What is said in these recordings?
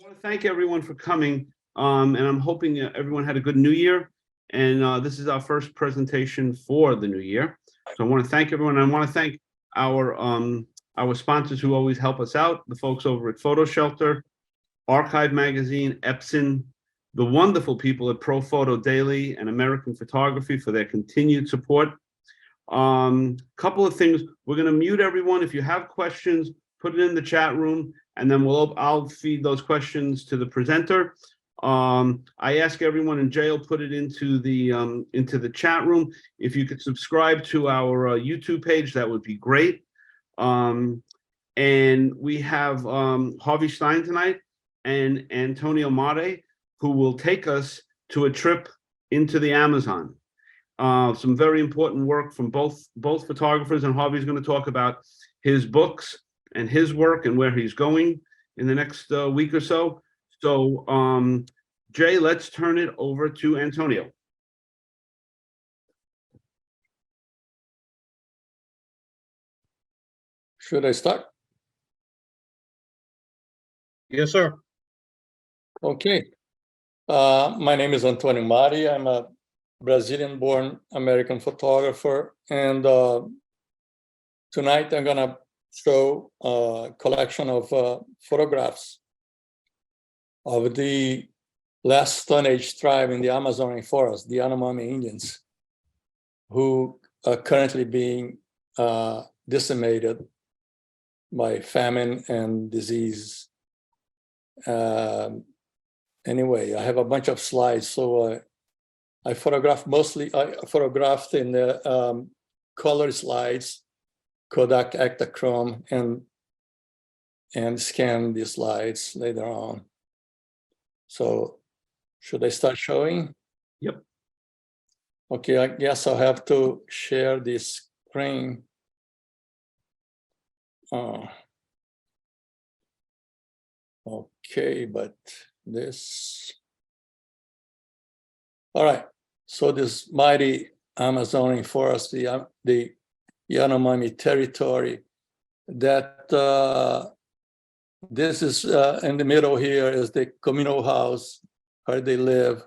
want to thank everyone for coming, and I'm hoping everyone had a good New Year. And this is our first presentation for the new year. So I want to thank everyone. I want to thank our sponsors who always help us out, the folks over at Photo Shelter, Archive Magazine, Epson, the wonderful people at Pro Photo Daily and American Photography for their continued support. Couple of things. We're going to mute everyone. If you have questions, put it in the chat room, and then I'll feed those questions to the presenter. I ask everyone, and Jay will put it into the chat room. If you could subscribe to our YouTube page, that would be great. And we have Harvey Stein tonight and Antonio Mare, who will take us to a trip into the Amazon. Some very important work from both photographers, and Harvey's going to talk about his books and his work and where he's going in the next week or so. So, Jay, let's turn it over to Antonio. Should I start? Yes, sir. Okay. My name is Antonio Mari. I'm a Brazilian-born American photographer, and tonight I'm gonna show a collection of photographs of the last Stone Age tribe in the Amazon rainforest, the Yanomami Indians, who are currently being decimated by famine and disease. Anyway, I have a bunch of slides, so I photographed in the color slides, Kodak Ektachrome, and scan the slides later on. So should I start showing? Yep. Okay, I guess I'll have to share this screen. Okay, but this. All right, so this mighty Amazon rainforest, the Yanomami territory, that this is in the middle here is the communal house where they live.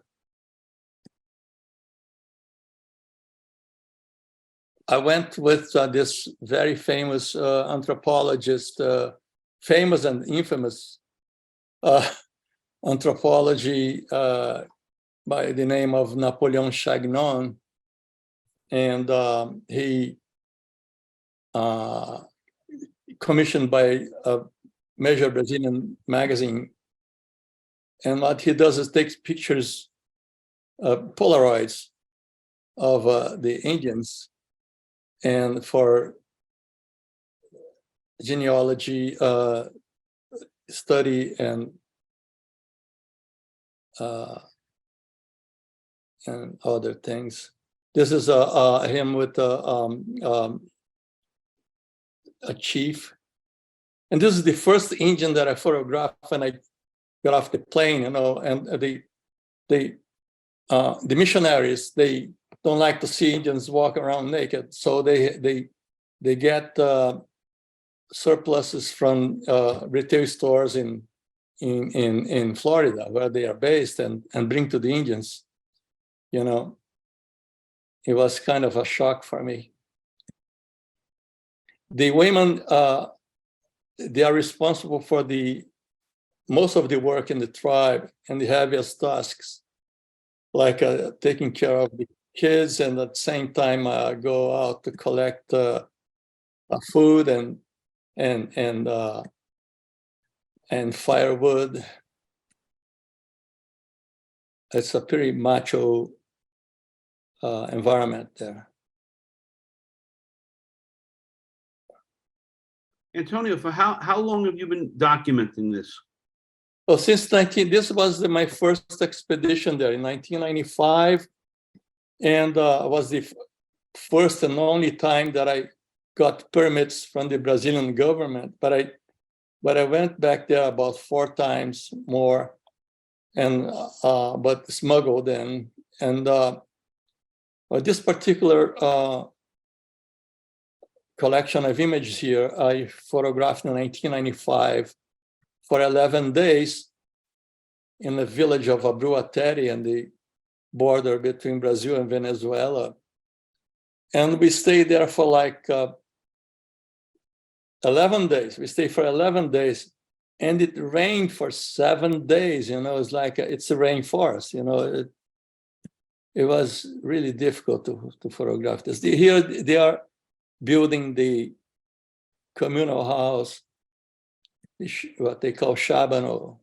I went with this very famous anthropologist, famous and infamous anthropology by the name of Napoleon Chagnon, and he commissioned by a major Brazilian magazine. And what he does is takes pictures, Polaroids of the Indians, and for genealogy study and other things. This is him with a chief, and this is the first Indian that I photographed when I got off the plane. You know, and the missionaries, they don't like to see Indians walk around naked, so they get surpluses from retail stores in Florida, where they are based, and bring to the Indians. You know, it was kind of a shock for me. The women, they are responsible for most of the work in the tribe and the heaviest tasks, like taking care of the kids, and at the same time go out to collect food and firewood. It's a pretty macho environment there. Antonio, for how long have you been documenting this? Well, since this was my first expedition there in 1995, and was the first and only time that I got permits from the Brazilian government. But I went back there about 4 times more, and but smuggled in. And this particular collection of images here, I photographed in 1995 for 11 days, in the village of Abruateri and the border between Brazil and Venezuela. And we stayed there for like 11 days. We stayed for 11 days. And it rained for 7 days. It's like it's a rainforest. It was really difficult to photograph this. Here they are building the communal house, what they call Shabano.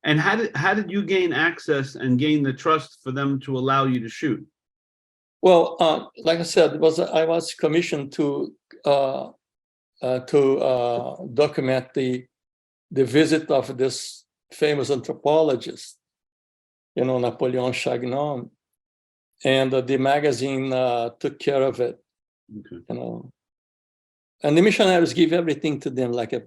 And how did you gain access and gain the trust for them to allow you to shoot? Well, like I said, I was commissioned to document the visit of this famous anthropologist, Napoleon Chagnon, and the magazine took care of it. Okay. And the missionaries give everything to them, like a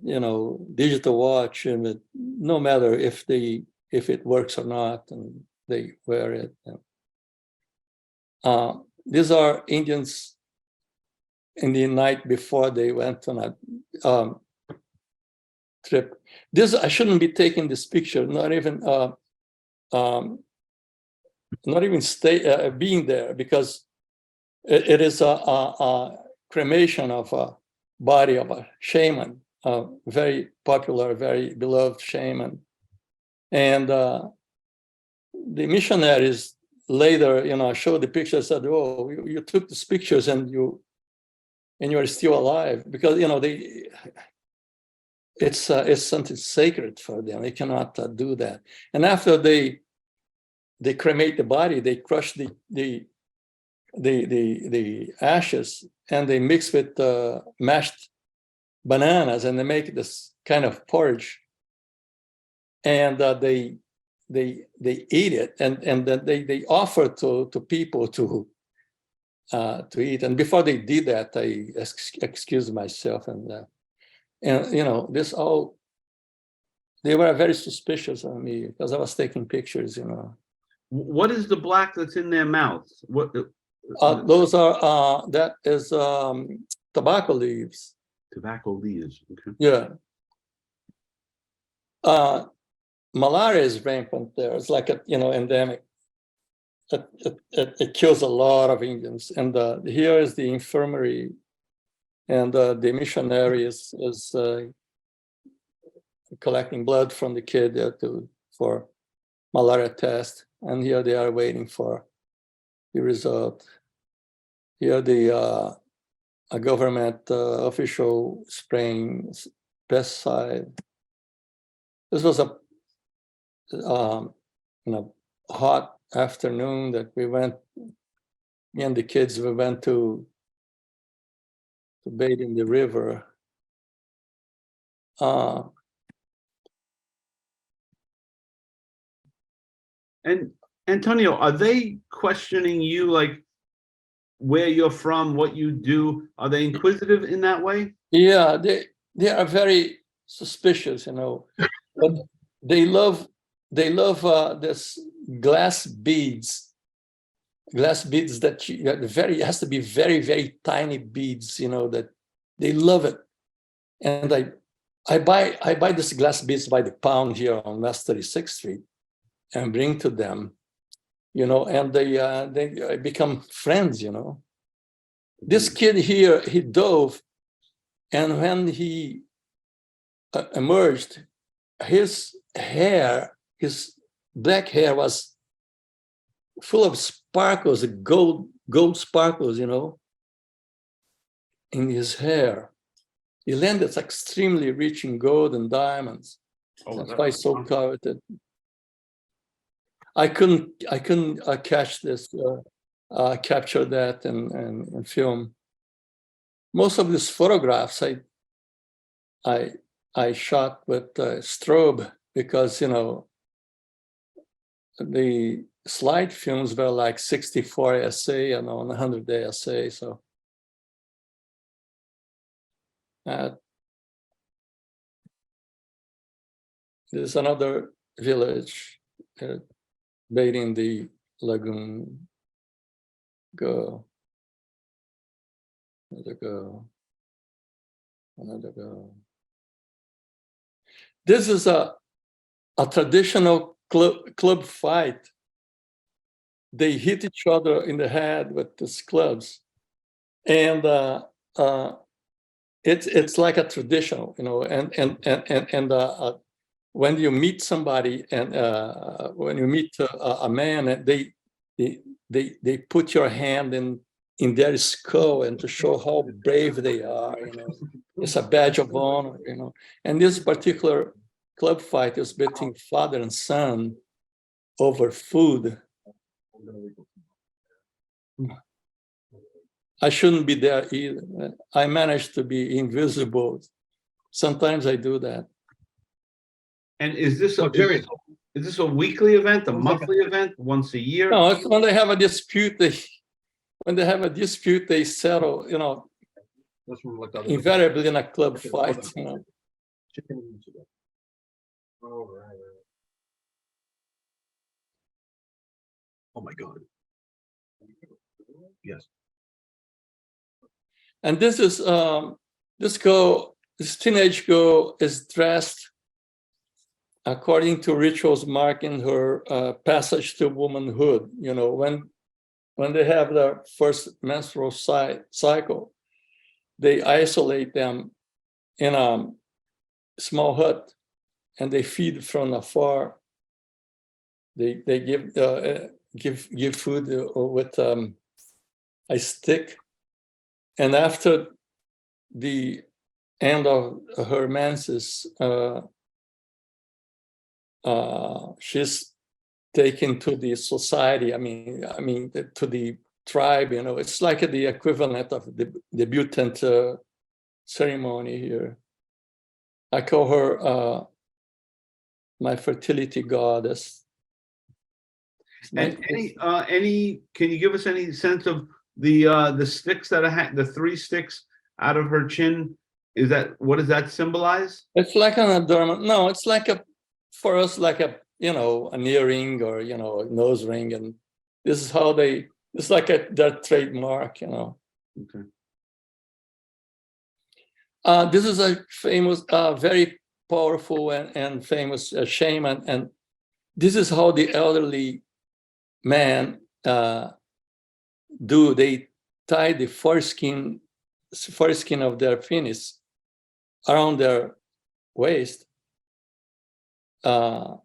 digital watch, and no matter if it works or not, and they wear it. These are Indians in the night before they went on a trip. I shouldn't be taking this picture, not even being there, because it is a cremation of a body of a shaman, a very popular, very beloved shaman. And the missionaries later, showed the pictures, said, "Oh, you took these pictures and you are still alive," because it's something sacred for them. They cannot do that. And after they cremate the body, they crush the ashes and they mix with mashed bananas, and they make this kind of porridge, and they eat it, and then they offer to people to eat. And before they did that, I excused myself, and this all, they were very suspicious of me because I was taking pictures. What is the black that's in their mouths? What? Those are that is tobacco leaves. Tobacco leaves. Okay. Yeah. Malaria is rampant there. It's like endemic. It kills a lot of Indians. And here is the infirmary, and the missionary is collecting blood from the kid for malaria test. And here they are waiting for the result. Here a government official spraying pesticide. This was a hot afternoon that we went, me and the kids, we went to bathe in the river. And Antonio, are they questioning you, like where you're from, what you do? Are they inquisitive in that way? Yeah, they are very suspicious, but they love this glass beads that has to be very, very tiny beads, that they love it. And I buy this glass beads by the pound here on West 36th Street and bring to them, and they become friends, This kid here, he dove, and when he emerged, his black hair was full of sparkles, gold sparkles, in his hair. He landed extremely rich in gold and diamonds. That's why he's so coveted. I couldn't catch this, capture that and film. Most of these photographs I shot with strobe, because the slide films were like 64 SA and 100 SA. So there's another village bathing the lagoon. Go. Another go. Another go. This is a traditional club fight. They hit each other in the head with these clubs, and it's like a traditional, and when you meet somebody and when you meet a man, and they put your hand in their skull and to show how brave they are, it's a badge of honor, and this particular club fight is between father and son over food. I shouldn't be there either. I managed to be invisible. Sometimes I do that. And is this a weekly event, a monthly event, once a year? No, it's when they have a dispute, they settle, invariably in a club fight, Oh my God. Yes. And this is this teenage girl is dressed according to rituals marking her passage to womanhood. When they have their first menstrual cycle, they isolate them in a small hut and they feed from afar. They give food with a stick, and after the end of her menses, she's taken to the society. I mean, to the tribe. It's like the equivalent of the debutant ceremony here. I call her my fertility goddess. And can you give us any sense of the sticks that the 3 sticks out of her chin? What does that symbolize? It's like an adornment. No, it's like for us, like an earring or, a nose ring. And this is how it's like their trademark, Okay. This is a famous, very powerful and famous shaman. And this is how the elderly men do. They tie the foreskin of their penis around their waist. The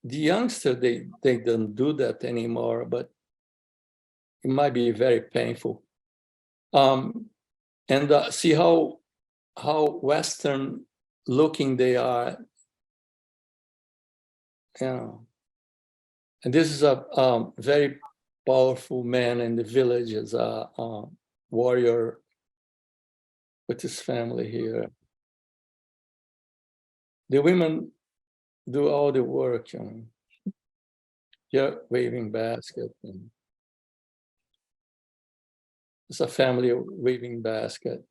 youngster, they don't do that anymore, but it might be very painful. And see how Western looking they are. And this is a very powerful man in the village, as a warrior with his family here. The women do all the work, Here, waving basket. And it's a family waving basket.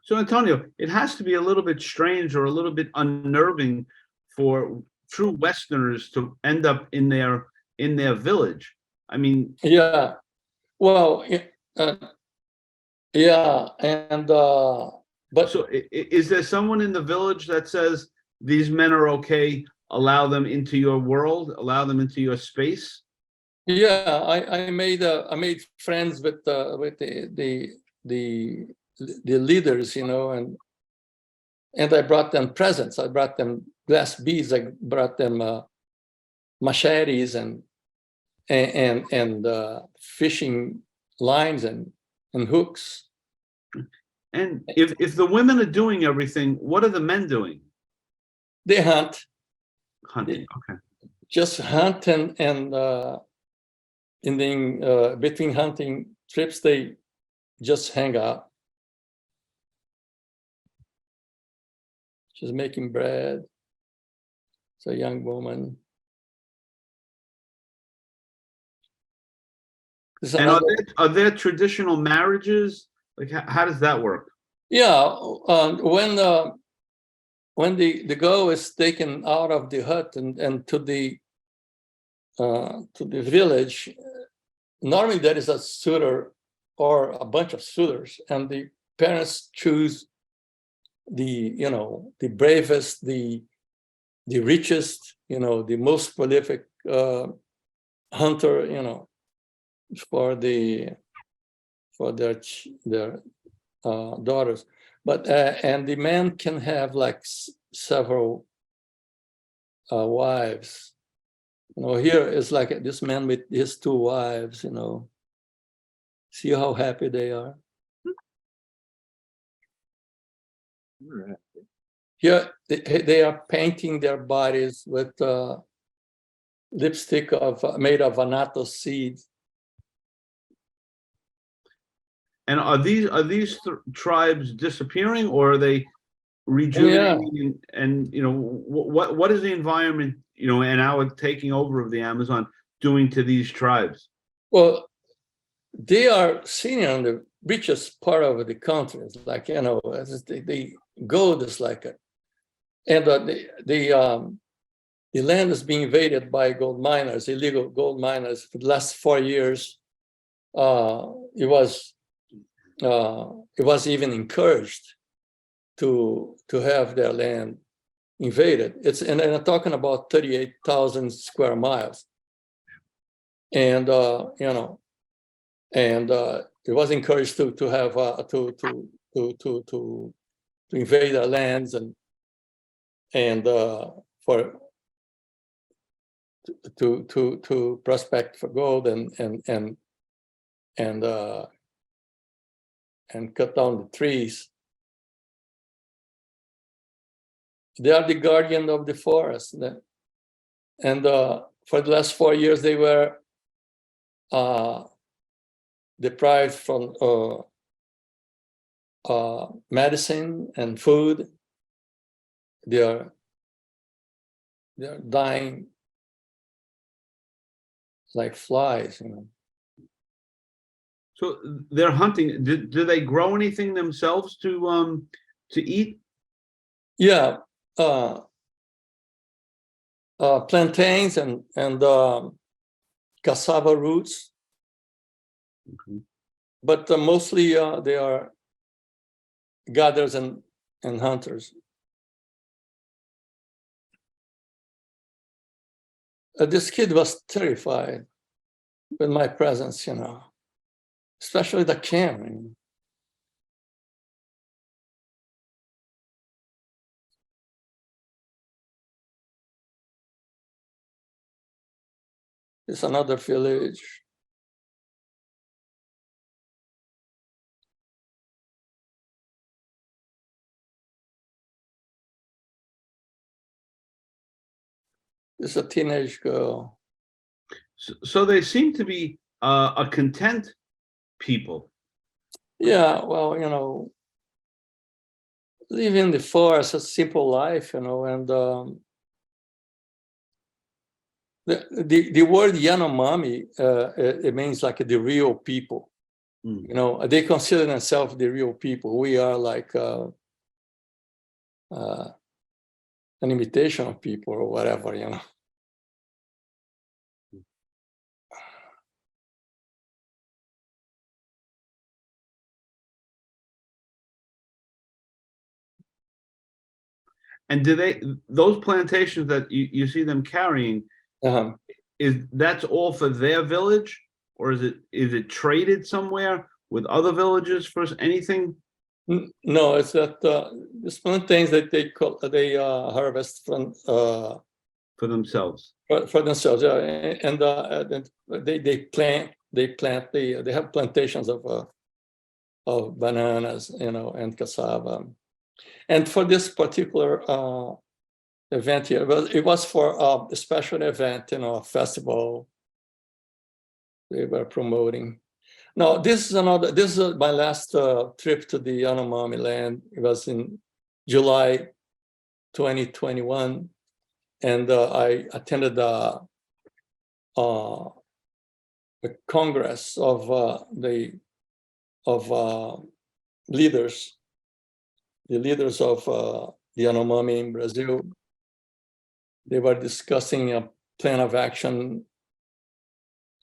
So Antonio, it has to be a little bit strange or a little bit unnerving for true Westerners to end up in their village. I mean, yeah. Well, yeah, and but so is there someone in the village that says these men are okay? Allow them into your world. Allow them into your space. Yeah, I made friends with the leaders, and I brought them presents. I brought them glass beads. I brought them machetes and fishing lines and hooks. And if the women are doing everything, what are the men doing? They hunt. Hunting. Okay. Just hunt and between hunting trips, they just hang out. She's making bread. It's a young woman. And are there traditional marriages? Like, how does that work? Yeah, when the girl is taken out of the hut and to the village, normally there is a suitor or a bunch of suitors, and the parents choose the bravest, the richest, the most prolific hunter, for their daughters. But and the man can have like several wives. Here is like this man with his 2 wives. See how happy they are. Alright. Here they are painting their bodies with lipstick made of annatto seeds. And are these tribes disappearing, or are they rejuvenating? And what is the environment, and our taking over of the Amazon doing to these tribes? Well, they are seen on the richest part of the country. It's like, the gold is like it. And the land is being invaded by gold miners, illegal gold miners. For the last 4 years, it was even encouraged to have their land invaded. And I'm talking about 38,000 square miles. And it was encouraged to have to invade their lands and for to prospect for gold and cut down the trees. They are the guardian of the forest, and for the last 4 years they were deprived from medicine and food. They're dying like flies. So they're hunting. Do they grow anything themselves to eat? Yeah, plantains and cassava roots. Okay. But mostly they are gatherers and hunters. This kid was terrified with my presence, especially the camera. It's another village. It's a teenage girl. So they seem to be a content people. Yeah, well, live in the forest, a simple life, and the word Yanomami, it means like the real people. They consider themselves the real people. We are like an imitation of people or whatever, And those plantations that you see them carrying, that's all for their village, or is it traded somewhere with other villages for anything? No, it's that these plantains that they harvest from For themselves. for themselves, yeah, and they have plantations of bananas, and cassava. And for this particular event here, it was for a special event, a festival they were promoting. No, this is my last trip to the Yanomami land. It was in July 2021, and I attended a congress of leaders, the leaders of the Yanomami in Brazil. They were discussing a plan of action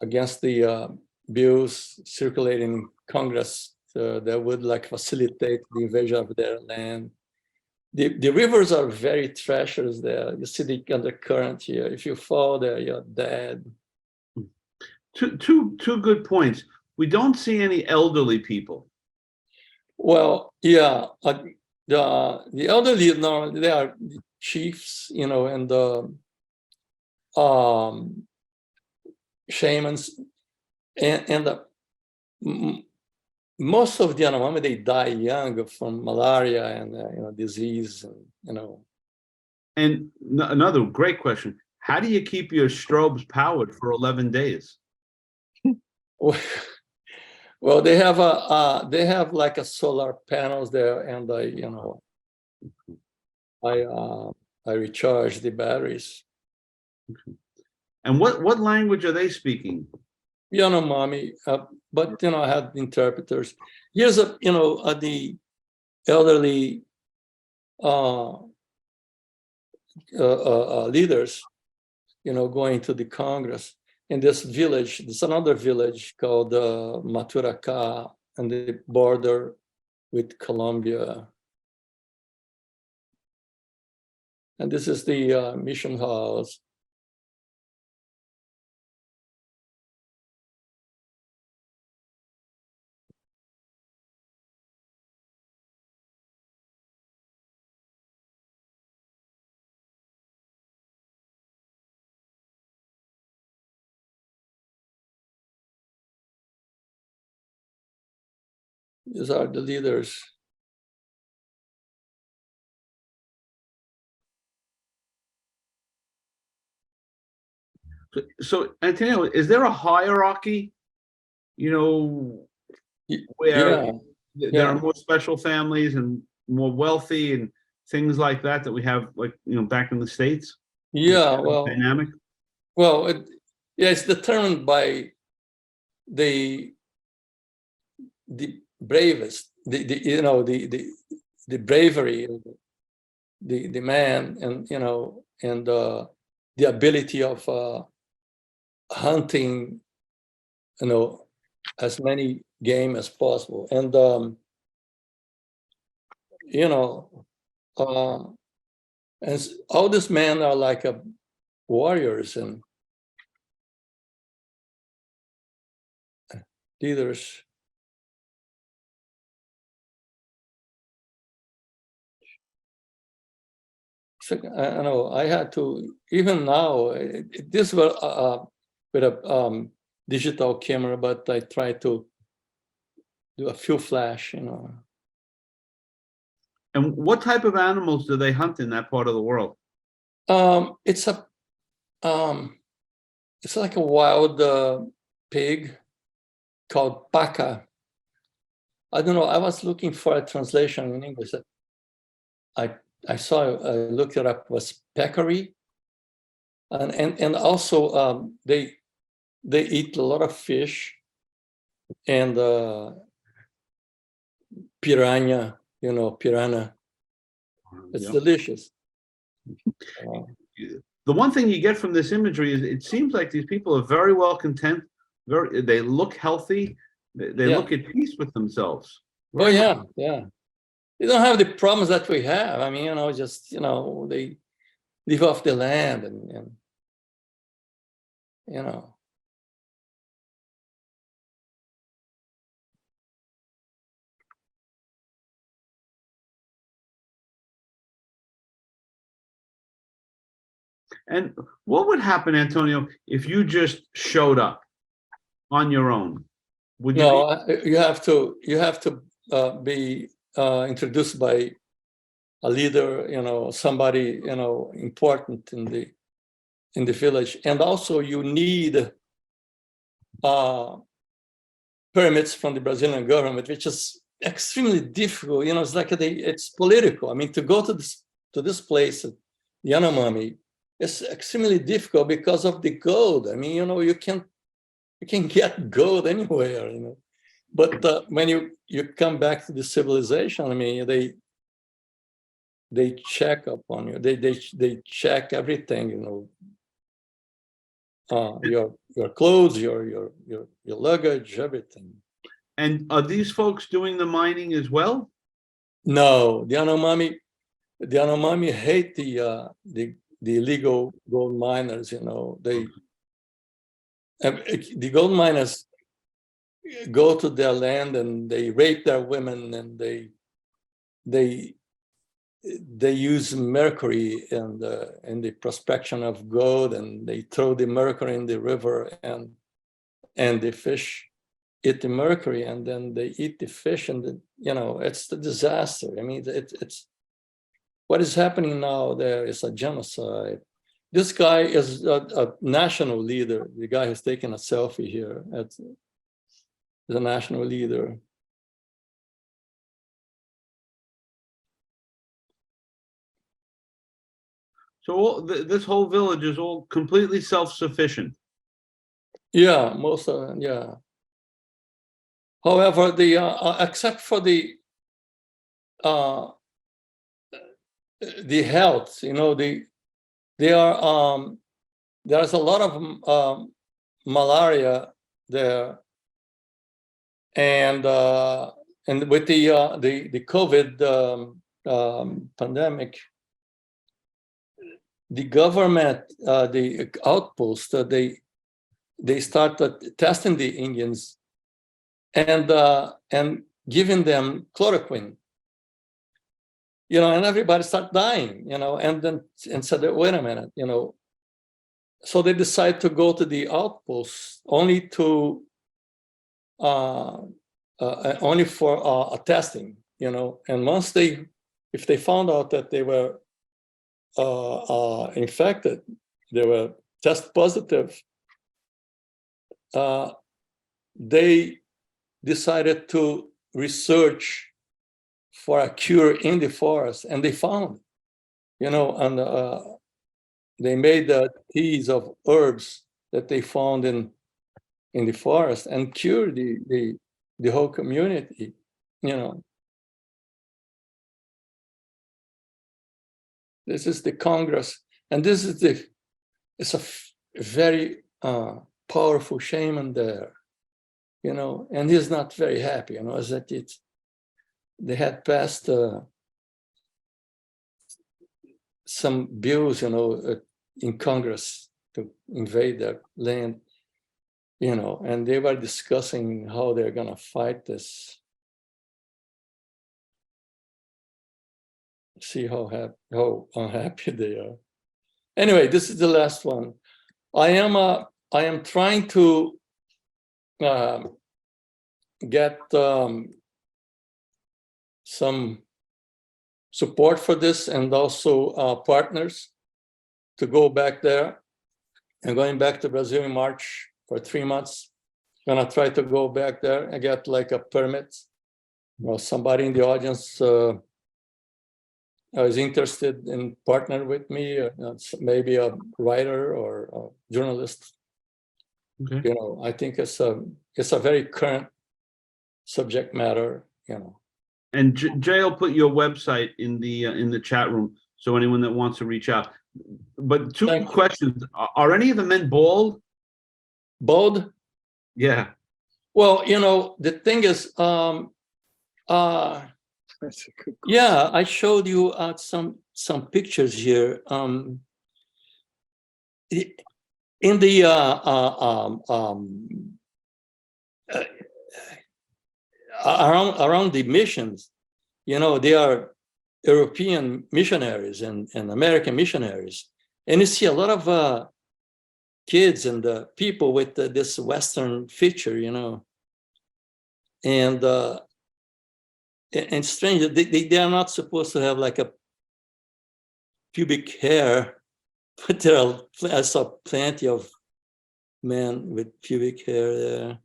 against the bills circulating Congress that would like facilitate the invasion of their land. The rivers are very treacherous there. You see the undercurrent here. If you fall there, you're dead. Two good points. We don't see any elderly people. Well, yeah, the elderly, no, they are chiefs, you know, and shamans, and most of the Yanomami, they die young from malaria and you know, disease, and you know. And another great question: how do you keep your strobes powered for 11 days? Well, they have like a solar panels there, and you know, I recharge the batteries. And what language are they speaking? Yanomami, but you know, I had interpreters. Here's you know, the elderly leaders, you know, going to the Congress in this village. There's another village called Maturacá, on the border with Colombia. And this is the mission house. These are the leaders. So, Antonio, is there a hierarchy? You know, where Yeah, there are more special families and more wealthy and things like that we have, like, you know, back in the States? yeah. Well, Dynamic. well, yeah, it's determined by the bravest, you know, the bravery of the man, and you know, and the ability of hunting, you know, as many game as possible, and you know, and all these men are like warriors and leaders. So, I know I had to, even now, this was with a digital camera, but I try to do a few flash, you know. And what type of animals do they hunt in that part of the world? It's like a wild pig called paca. I don't know. I was looking for a translation in English. I saw. I looked it up. Was peccary, and also they eat a lot of fish and piranha. You know, piranha. It's Yeah. delicious. The one thing you get from this imagery is it seems like these people are very well content. They look healthy. They Yeah. look at peace with themselves. Oh yeah, yeah. They don't have the problems that we have. I mean, you know, just, you know, they live off the land and you know. And what would happen, Antonio, if you just showed up on your own? Would you No, you have to be introduced by a leader, you know, somebody, you know, important in the village, and also you need permits from the Brazilian government, which is extremely difficult. You know, it's like it's political. I mean, to go to this place, Yanomami, it's extremely difficult because of the gold. I mean, you know, you can get gold anywhere, you know. But when you come back to the civilization, I mean, they check up on you. They check everything, you know. Your clothes, your luggage, everything. And are these folks doing the mining as well? No, the Yanomami hate the illegal gold miners. You know, the gold miners go to their land and they rape their women, and they use mercury in the prospection of gold, and they throw the mercury in the river, and the fish eat the mercury, and then they eat the fish, and it's the disaster. I mean, it's what is happening now. There is a genocide. This guy is a national leader. The guy who's taking a selfie here is a national leader. So this whole village is all completely self-sufficient. Yeah, most of them, yeah. However, except for the health, there's a lot of malaria there, and with the COVID pandemic, the government, the outpost, they started testing the Indians and giving them chloroquine, and everybody started dying, and said, wait a minute, so they decide to go to the outpost only for testing, and if they found out that they were infected, they were test positive, they decided to research for a cure in the forest, and they found, and they made the teas of herbs that they found in the forest and cured the whole community, This is the Congress, and this is it's a very powerful shaman there, and he's not very happy, is that they had passed some bills, in Congress to invade their land, and they were discussing how they're going to fight this. See how unhappy they are. Anyway, this is the last one. I am trying to get some support for this, and also partners to go back there. I'm going back to Brazil in March for 3 months. I'm gonna try to go back there and get like a permit. Somebody in the audience is interested in partner with me, maybe a writer or a journalist. Okay. I think it's a very current subject matter. And Jay will put your website in the chat room, so anyone that wants to reach out. But two Thank you. questions: are any of the men bald? Bald? Yeah. Well, the thing is, That's a good question. yeah, I showed you some pictures here. In the around the missions, they are European missionaries and American missionaries, and you see a lot of kids and people with this Western feature, and strange, they are not supposed to have like a pubic hair, but I saw plenty of men with pubic hair there.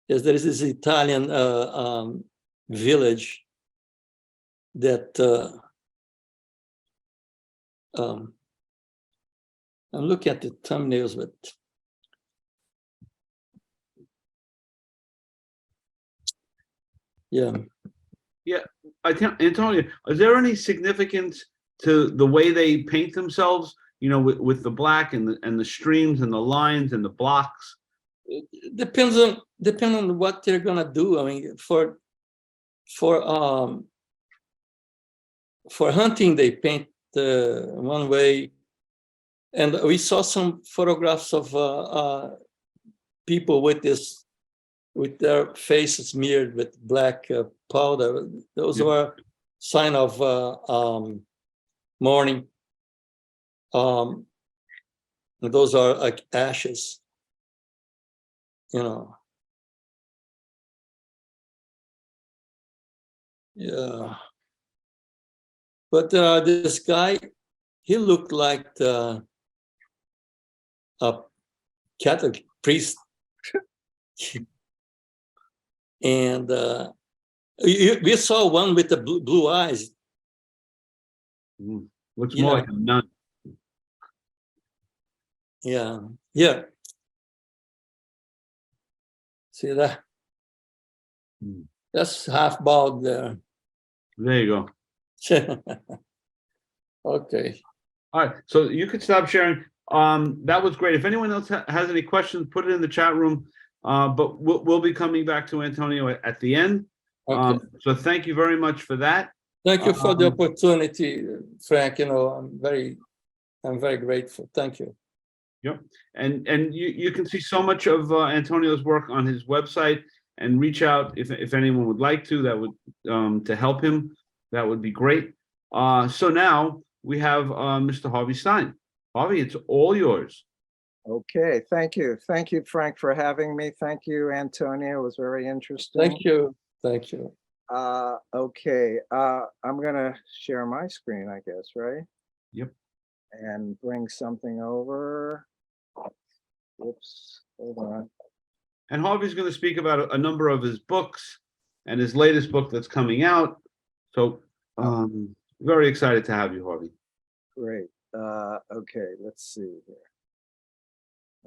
Yes, there is this Italian village that I'm looking at the thumbnails, but yeah. I think, Antonio, is there any significance to the way they paint themselves? with the black and the streams and the lines and the blocks? It depends on what they're gonna do. I mean, for hunting, they paint one way, and we saw some photographs of people with their faces smeared with black powder. Those Yeah. were sign of mourning. Those are like ashes, Yeah. But this guy, he looked like a Catholic priest. And we saw one with the blue eyes. Looks more like a nun. Yeah. Yeah. See that? That's half bald there. There you go. Okay. All right, so you could stop sharing. That was great. If anyone else has any questions, put it in the chat room. But we'll be coming back to Antonio at the end. Okay. So thank you very much for that. Thank you for the opportunity, Frank. I'm very grateful. Thank you. Yep. And you can see so much of Antonio's work on his website, and reach out if anyone would like to, that would to help him. That would be great. So now we have Mr. Harvey Stein. Harvey, it's all yours. Okay, thank you. Thank you, Frank, for having me. Thank you, Antonio. It was very interesting. Thank you. Thank you. Okay, I'm gonna share my screen, I guess, right? Yep. And bring something over. Whoops, hold on. And Harvey's going to speak about a number of his books and his latest book that's coming out. So very excited to have you, Harvey. Great. Okay, let's see here.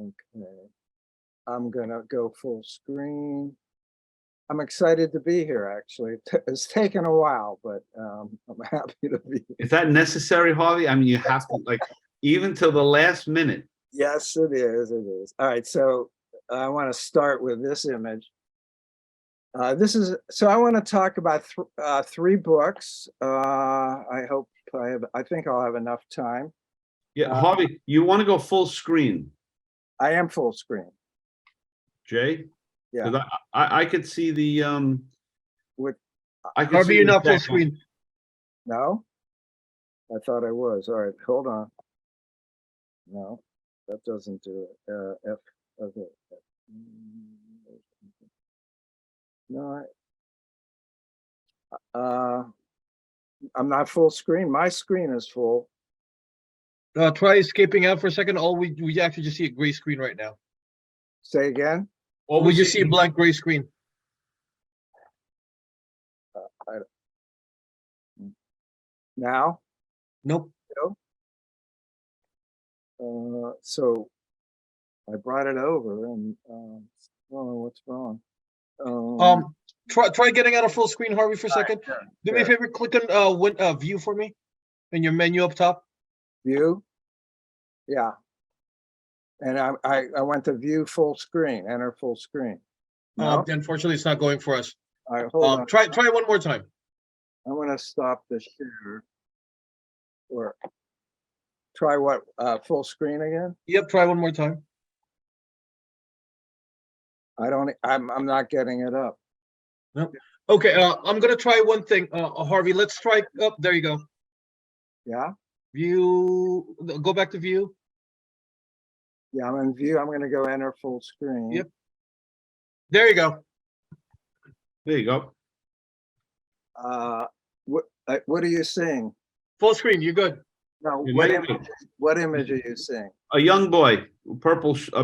Okay. I'm gonna go full screen. I'm excited to be here, actually. It's taken a while, but I'm happy to be here. Is that necessary, Harvey? I mean, you have to, even till the last minute. Yes, it is. It is. All right, so I want to start with this image. So I want to talk about three books. I think I'll have enough time. Yeah, Harvey, you want to go full screen? I am full screen. Jay? Yeah. Because I could see the Harvey, you're not full screen. No? I thought I was. All right, hold on. No, that doesn't do it. Okay. No, I'm not full screen. My screen is full. Try escaping out for a second. All we actually just see a gray screen right now. Say again? We just see a blank gray screen. Now? Nope. So I brought it over and I don't know what's wrong. Try getting out of full screen, Harvey, for a second. Sure, Do me a favor, click on view for me in your menu up top. View? Yeah. And I went to view full screen, enter full screen. No? Unfortunately, it's not going for us. All right, hold on. Try one more time. I'm gonna stop the share. Or try what? Full screen again? Yep, try one more time. I'm not getting it up. Nope. Okay, I'm gonna try one thing. Harvey, let's try. Oh, there you go. Yeah? View. Go back to view. Yeah, I'm in view. I'm gonna go enter full screen. Yep. There you go. There you go. What are you seeing? Full screen. You're good. No, You're what very image? What image are you seeing? A young boy,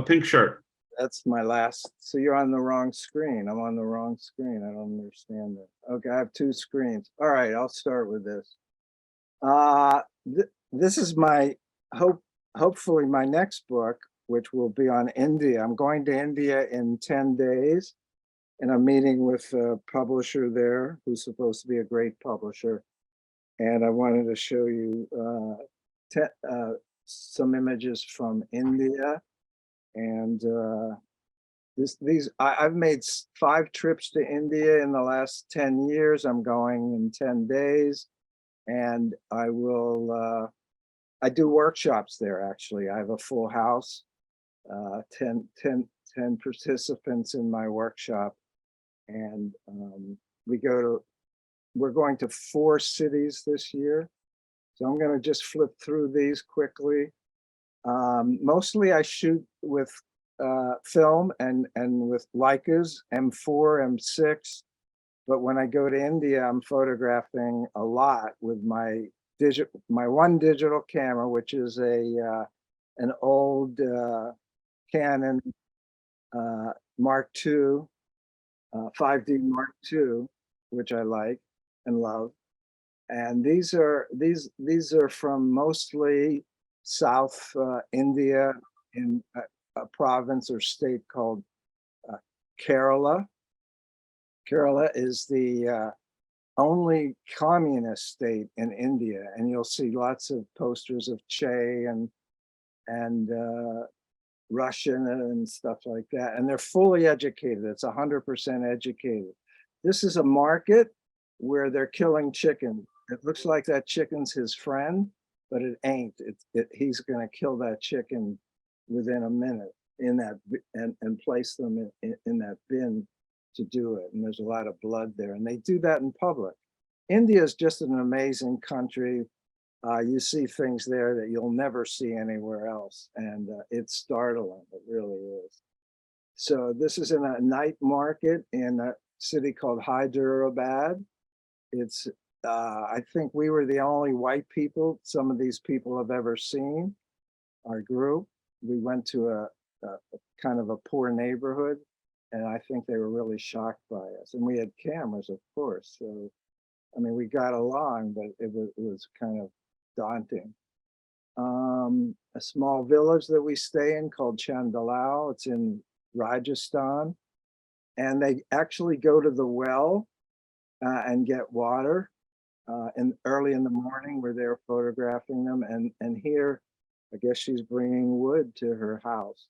pink shirt. That's my last. So you're on the wrong screen. I'm on the wrong screen. I don't understand that. Okay, I have two screens. All right, I'll start with this. This is my hopefully my next book, which will be on India. I'm going to India in 10 days, and I'm meeting with a publisher there who's supposed to be a great publisher. And I wanted to show you some images from India. And I've made 5 trips to India in the last 10 years. I'm going in 10 days. And I do workshops there, actually. I have a full house, 10 participants in my workshop. And we're going to 4 cities this year. So I'm going to just flip through these quickly. Mostly I shoot with film and with Leicas, M4, M6. But when I go to India, I'm photographing a lot with my one digital camera, which is an old Canon Mark II, 5D Mark II, which I like and love. And these are from mostly South India, in a province or state called Kerala. Kerala is the only communist state in India, and you'll see lots of posters of Che and Russian and stuff like that. And they're fully educated. It's 100% educated. This is a market where they're killing chicken. It looks like that chicken's his friend, but it ain't. He's going to kill that chicken within a minute in that and place them in that bin to do it. And there's a lot of blood there, and they do that in public. India is just an amazing country. You see things there that you'll never see anywhere else, and it's startling. It really is. So this is in a night market in a city called Hyderabad. It's I think we were the only white people some of these people have ever seen. Our group, we went to a kind of a poor neighborhood, and I think they were really shocked by us. And we had cameras, of course. So, I mean, we got along, but it was kind of daunting. A small village that we stay in called Chandalao. It's in Rajasthan. And they actually go to the well and get water. Early in the morning, we're there photographing them. And here, I guess she's bringing wood to her house.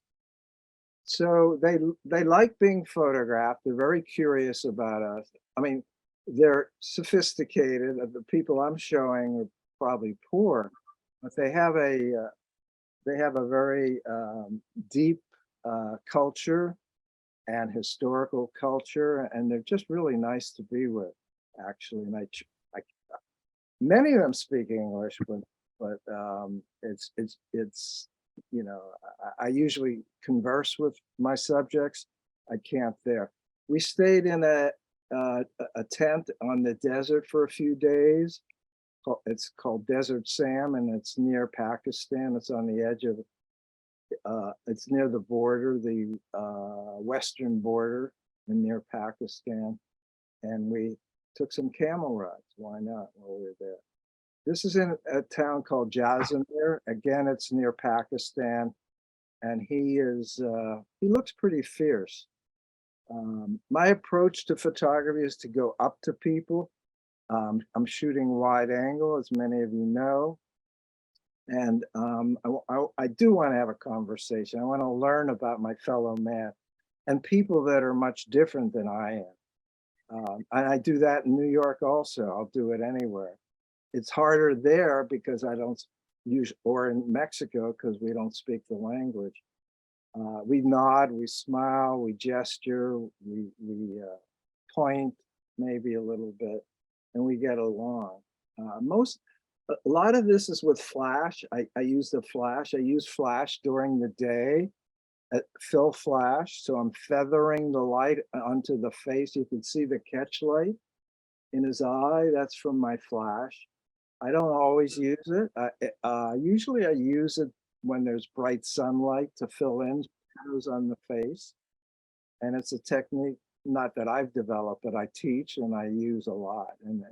So they like being photographed. They're very curious about us. I mean, they're sophisticated. The people I'm showing are probably poor, but they have a very deep culture and historical culture, and they're just really nice to be with, actually. And many of them speak English, but it's you know, I usually converse with my subjects. I can't there. We stayed in a tent on the desert for a few days. It's called Desert Sam, and it's near Pakistan. It's on the edge of, it's near the border, the western border, and near Pakistan. And we took some camel rides. Why not, while we were there? This is in a town called Jaisalmer. Again, it's near Pakistan. And he looks pretty fierce. My approach to photography is to go up to people. I'm shooting wide angle, as many of you know. And I do want to have a conversation. I want to learn about my fellow man and people that are much different than I am. And I do that in New York also. I'll do it anywhere. It's harder there because I don't use, or in Mexico, because we don't speak the language. We nod, we smile, we gesture, we point maybe a little bit, and we get along. A lot of this is with flash. I use the flash. I use flash during the day, fill flash. So I'm feathering the light onto the face. You can see the catch light in his eye. That's from my flash. I don't always use it. Usually I use it when there's bright sunlight to fill in shadows on the face. And it's a technique, not that I've developed, but I teach and I use a lot. And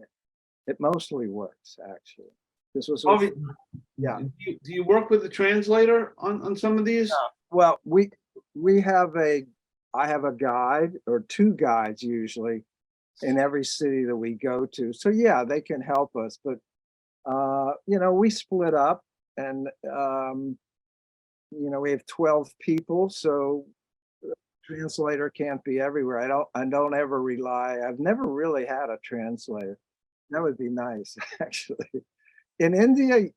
it mostly works, actually. This was, yeah. Do you work with a translator on some of these? Well, I have a guide or 2 guides usually in every city that we go to. So yeah, they can help us, but you know, we split up. and you know, we have 12 people, so translator can't be everywhere. I don't ever rely. I've never really had a translator. That would be nice, actually. In India,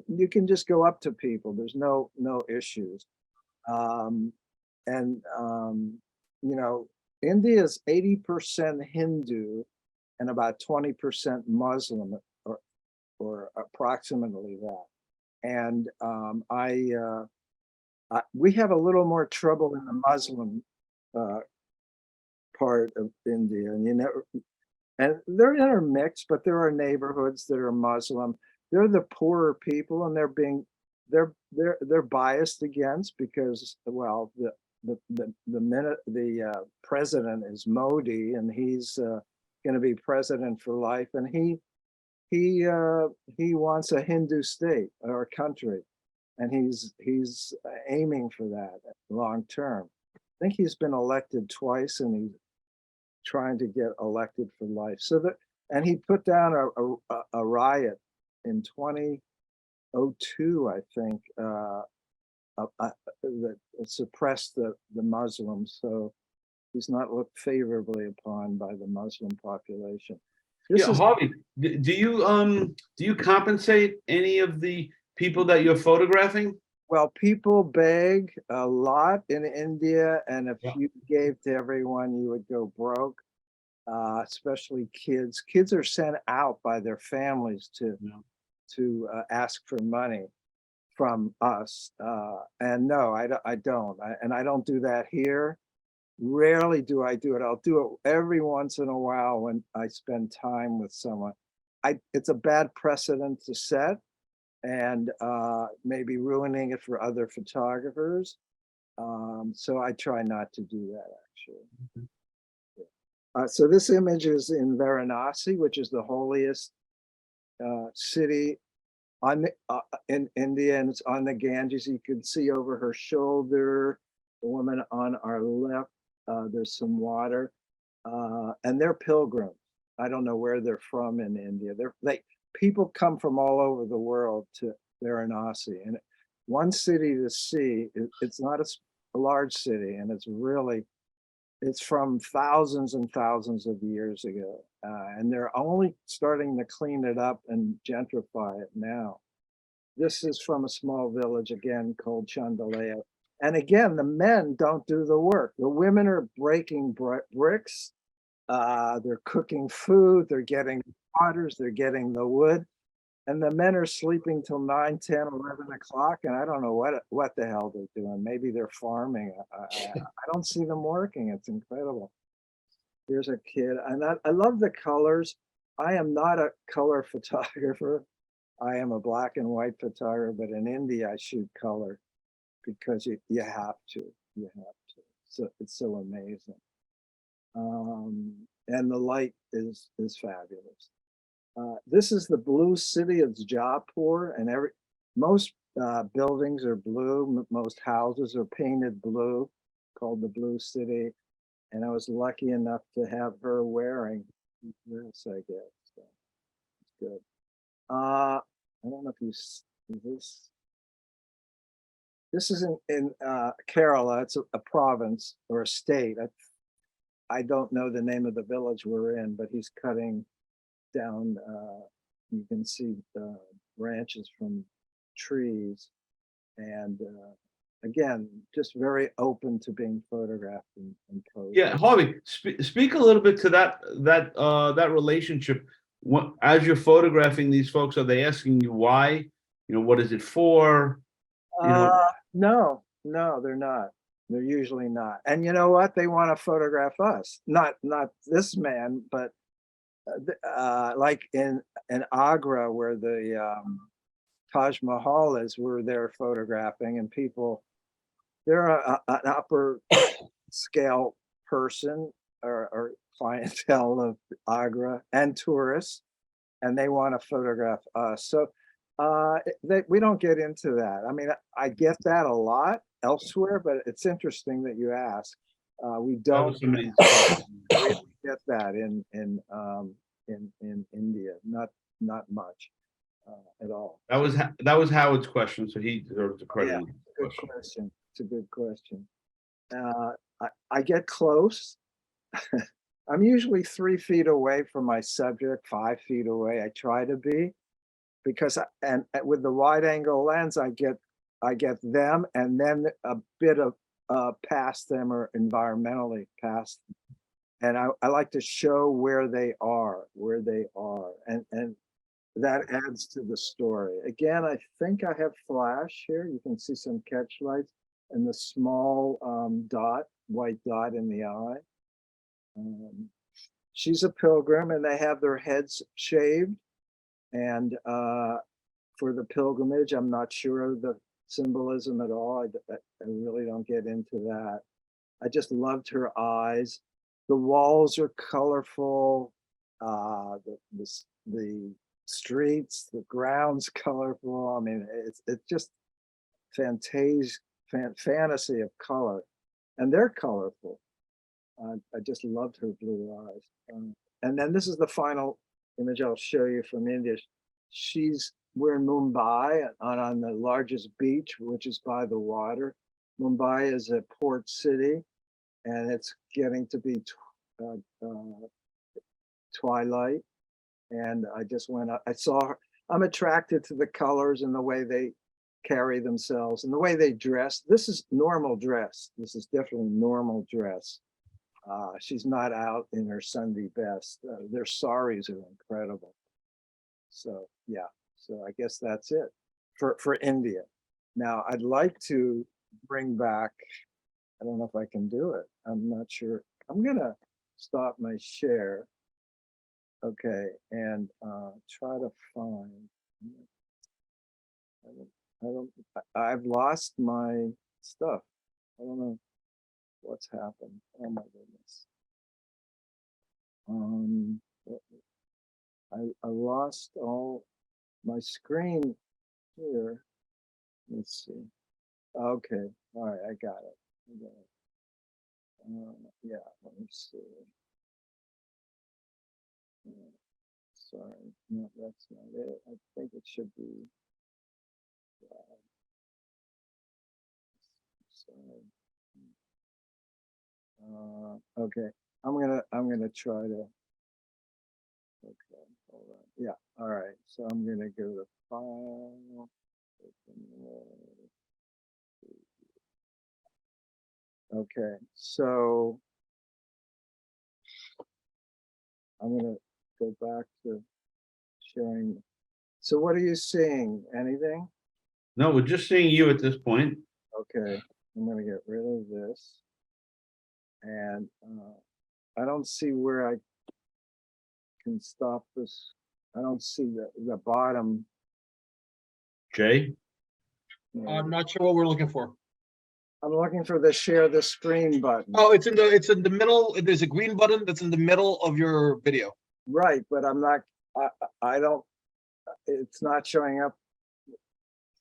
you can just go up to people. There's no issues. And you know, India is 80% Hindu and about 20% Muslim, or approximately that. And we have a little more trouble in the Muslim part of India, and you know, and they're intermixed, but there are neighborhoods that are Muslim. They're the poorer people, and they're biased against because, well, the president is Modi, and he's going to be president for life, and he wants a Hindu state or country, and he's aiming for that long term. I think he's been elected twice, and he's trying to get elected for life. So that, and he put down a riot in 2002, I think, that suppressed the Muslims. So he's not looked favorably upon by the Muslim population. Harvey, do you compensate any of the people that you're photographing? Well, people beg a lot in India, and if Yeah. you gave to everyone, you would go broke. Especially kids. Kids are sent out by their families to ask for money from us. And no, I don't. And I don't do that here. Rarely do I do it. I'll do it every once in a while when I spend time with someone. It's a bad precedent to set, and maybe ruining it for other photographers. So I try not to do that, actually. So this image is in Varanasi, which is the holiest city in India, and it's on the Ganges. You can see over her shoulder, the woman on our left, there's some water, and they're pilgrims. I don't know where they're from in India. People come from all over the world to Varanasi, and one city to see. It's not a large city, and it's from thousands and thousands of years ago, and they're only starting to clean it up and gentrify it now. This is from a small village, again, called Chandalaya. And again, the men don't do the work. The women are breaking bricks, they're cooking food, they're getting waters, they're getting the wood, and the men are sleeping till 9, 10, 11 o'clock, and I don't know what the hell they're doing. Maybe they're farming. I don't see them working. It's incredible. Here's a kid, and I love the colors. I am not a color photographer. I am a black and white photographer, but in India I shoot color because you have to. You have to. So it's so amazing. And the light is fabulous. This is the blue city of Jaipur, and most buildings are blue. Most houses are painted blue, called the Blue City. And I was lucky enough to have her wearing this, I guess. So it's good. I don't know if you see this. This is in Kerala. It's a province or a state. I don't know the name of the village we're in, but he's cutting down. You can see branches from trees, and again, just very open to being photographed and posed. Yeah, Harvey, speak a little bit to that relationship. As you're photographing these folks, are they asking you why? You know, what is it for? No, they're not. They're usually not. And you know what? They want to photograph us. Not this man, but like in Agra, where the Taj Mahal is, we're there photographing, and people, they're an upper scale person or clientele of Agra and tourists, and they want to photograph us. So we don't get into that. I mean, I get that a lot elsewhere, but it's interesting that you ask. We don't get that in India, not much. at all. That was Howard's question, so he deserves the credit. Yeah, on the Good question. question. It's a good question. I get close. I'm usually 3 feet away from my subject, 5 feet away. I try to be, because and with the wide angle lens, I get them, and then a bit of past them, or environmentally past. And I like to show where they are, and that adds to the story. Again, I think I have flash here. You can see some catch lights and the small white dot in the eye. She's a pilgrim, and they have their heads shaved. And for the pilgrimage, I'm not sure of the symbolism at all. I really don't get into that. I just loved her eyes. The walls are colorful. The streets, the ground's colorful. I mean, it's just fantasy of color, and they're colorful. I just loved her blue eyes. And then this is the final image I'll show you from India. We're in Mumbai, on the largest beach, which is by the water. Mumbai is a port city, and it's getting to be twilight. And I just went up, I saw her. I'm attracted to the colors and the way they carry themselves and the way they dress. This is normal dress. This is definitely normal dress. She's not out in her Sunday best. Their saris are incredible. So yeah, so I guess that's it for India. Now I'd like to bring back, I don't know if I can do it. I'm not sure. I'm gonna stop my share. Okay, and try to find. I've lost my stuff. I don't know what's happened. Oh my goodness. I lost all my screen here. Let's see. Okay, all right, I got it. Yeah, let me see. Sorry, no, that's not it. I think it should be. Sorry. Okay, I'm gonna try to. Okay, hold on. Yeah, all right. So I'm gonna go to file. Okay, so I'm gonna go back to sharing. So what are you seeing? Anything? No, we're just seeing you at this point. Okay, I'm gonna get rid of this. And I don't see where I can stop this. I don't see the bottom. Jay? I'm not sure what we're looking for. I'm looking for the share the screen button. Oh, it's in the middle. There's a green button that's in the middle of your video. Right, but I'm not, I don't, it's not showing up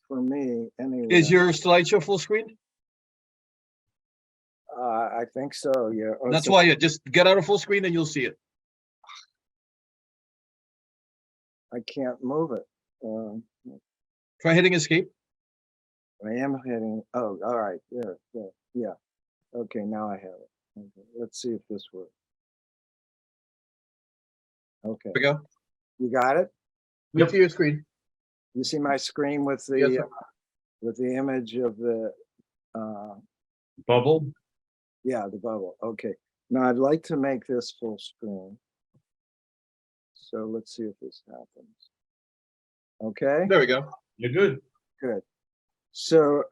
for me anyway. Is your slideshow full screen? I think so, yeah. Oh, That's so why, just get out of full screen and you'll see it. I can't move it. Try hitting escape. I am hitting, oh, all right, there, yeah. Okay, now I have it. Okay, let's see if this works. Okay, There we go. you got it? Look to your screen. You see my screen with the Yes, sir. with the image of the Bubble? yeah, the bubble. Okay. Now I'd like to make this full screen. So let's see if this happens. Okay, There we go. You're good. good. So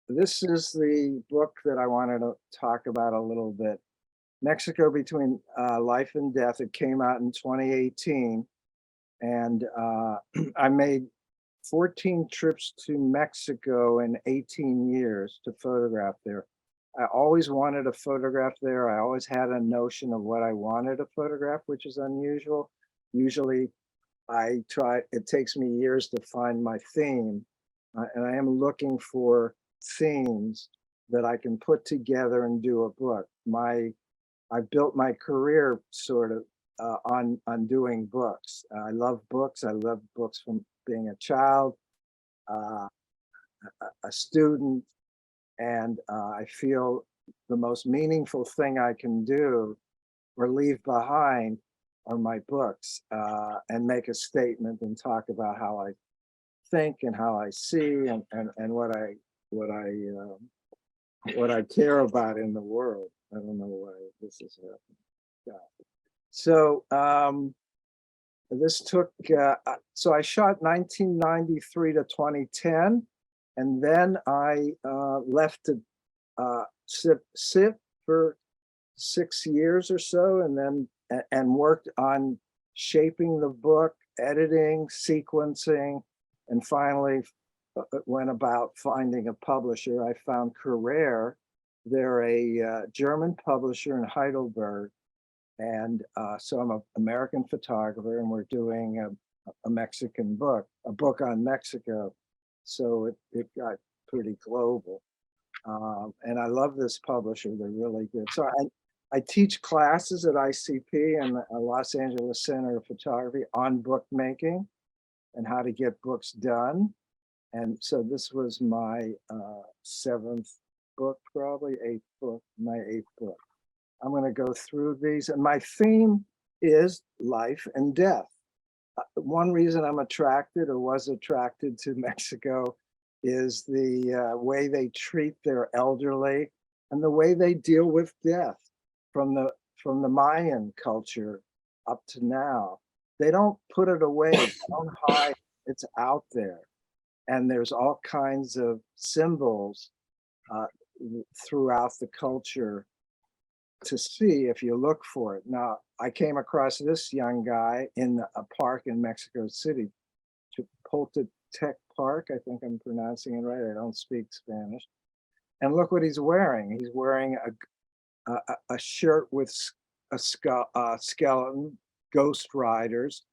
this is the book that I wanted to talk about a little bit. Mexico Between Life and Death. It came out in 2018. And I made 14 trips to Mexico in 18 years to photograph there. I always wanted to photograph there. I always had a notion of what I wanted to photograph, which is unusual. Usually it takes me years to find my theme. And I am looking for themes that I can put together and do a book. I built my career sort of on doing books. I love books. I love books from being a child, a student, and I feel the most meaningful thing I can do or leave behind are my books, and make a statement and talk about how I think and how I see and what I care about in the world. I don't know why this is happening. Yeah. So this took, so I shot 1993 to 2010, and then I left to sit for 6 years or so, and then worked on shaping the book, editing, sequencing, and finally went about finding a publisher. I found Career. They're a German publisher in Heidelberg. And so I'm an American photographer, and we're doing a Mexican book, a book on Mexico. So it got pretty global. And I love this publisher. They're really good. So I teach classes at ICP and the Los Angeles Center of Photography on bookmaking and how to get books done. And so this was my 7th book, probably my 8th book. I'm going to go through these, and my theme is life and death. One reason I'm attracted or was attracted to Mexico is the way they treat their elderly and the way they deal with death from the Mayan culture up to now. They don't put it away, they don't hide, it's out there. And there's all kinds of symbols throughout the culture to see if you look for it. Now, I came across this young guy in a park in Mexico City, Chapultepec Park, I think I'm pronouncing it right. I don't speak Spanish. And look what he's wearing. He's wearing a shirt with a skeleton, Ghost Riders.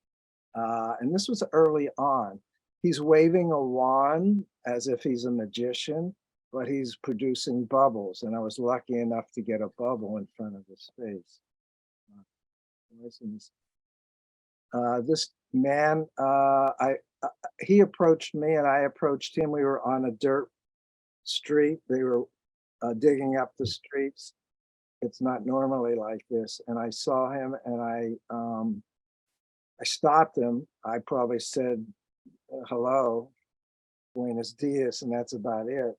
And this was early on. He's waving a wand as if he's a magician, but he's producing bubbles. And I was lucky enough to get a bubble in front of his face. This man, he approached me and I approached him. We were on a dirt street. They were digging up the streets. It's not normally like this. And I saw him and I stopped him. I probably said, hello, buenos dias, and that's about it.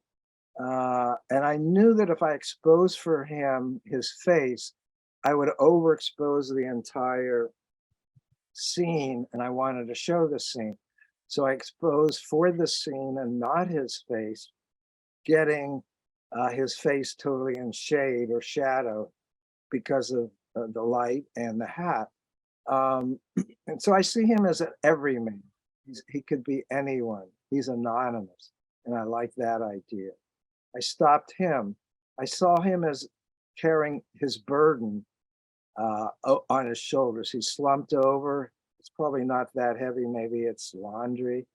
And I knew that if I exposed for him his face, I would overexpose the entire scene, and I wanted to show the scene. So I exposed for the scene and not his face, getting his face totally in shade or shadow because of the light and the hat. And so I see him as an everyman. He could be anyone. He's anonymous, and I like that idea. I stopped him. I saw him as carrying his burden on his shoulders. He's slumped over. It's probably not that heavy. Maybe it's laundry.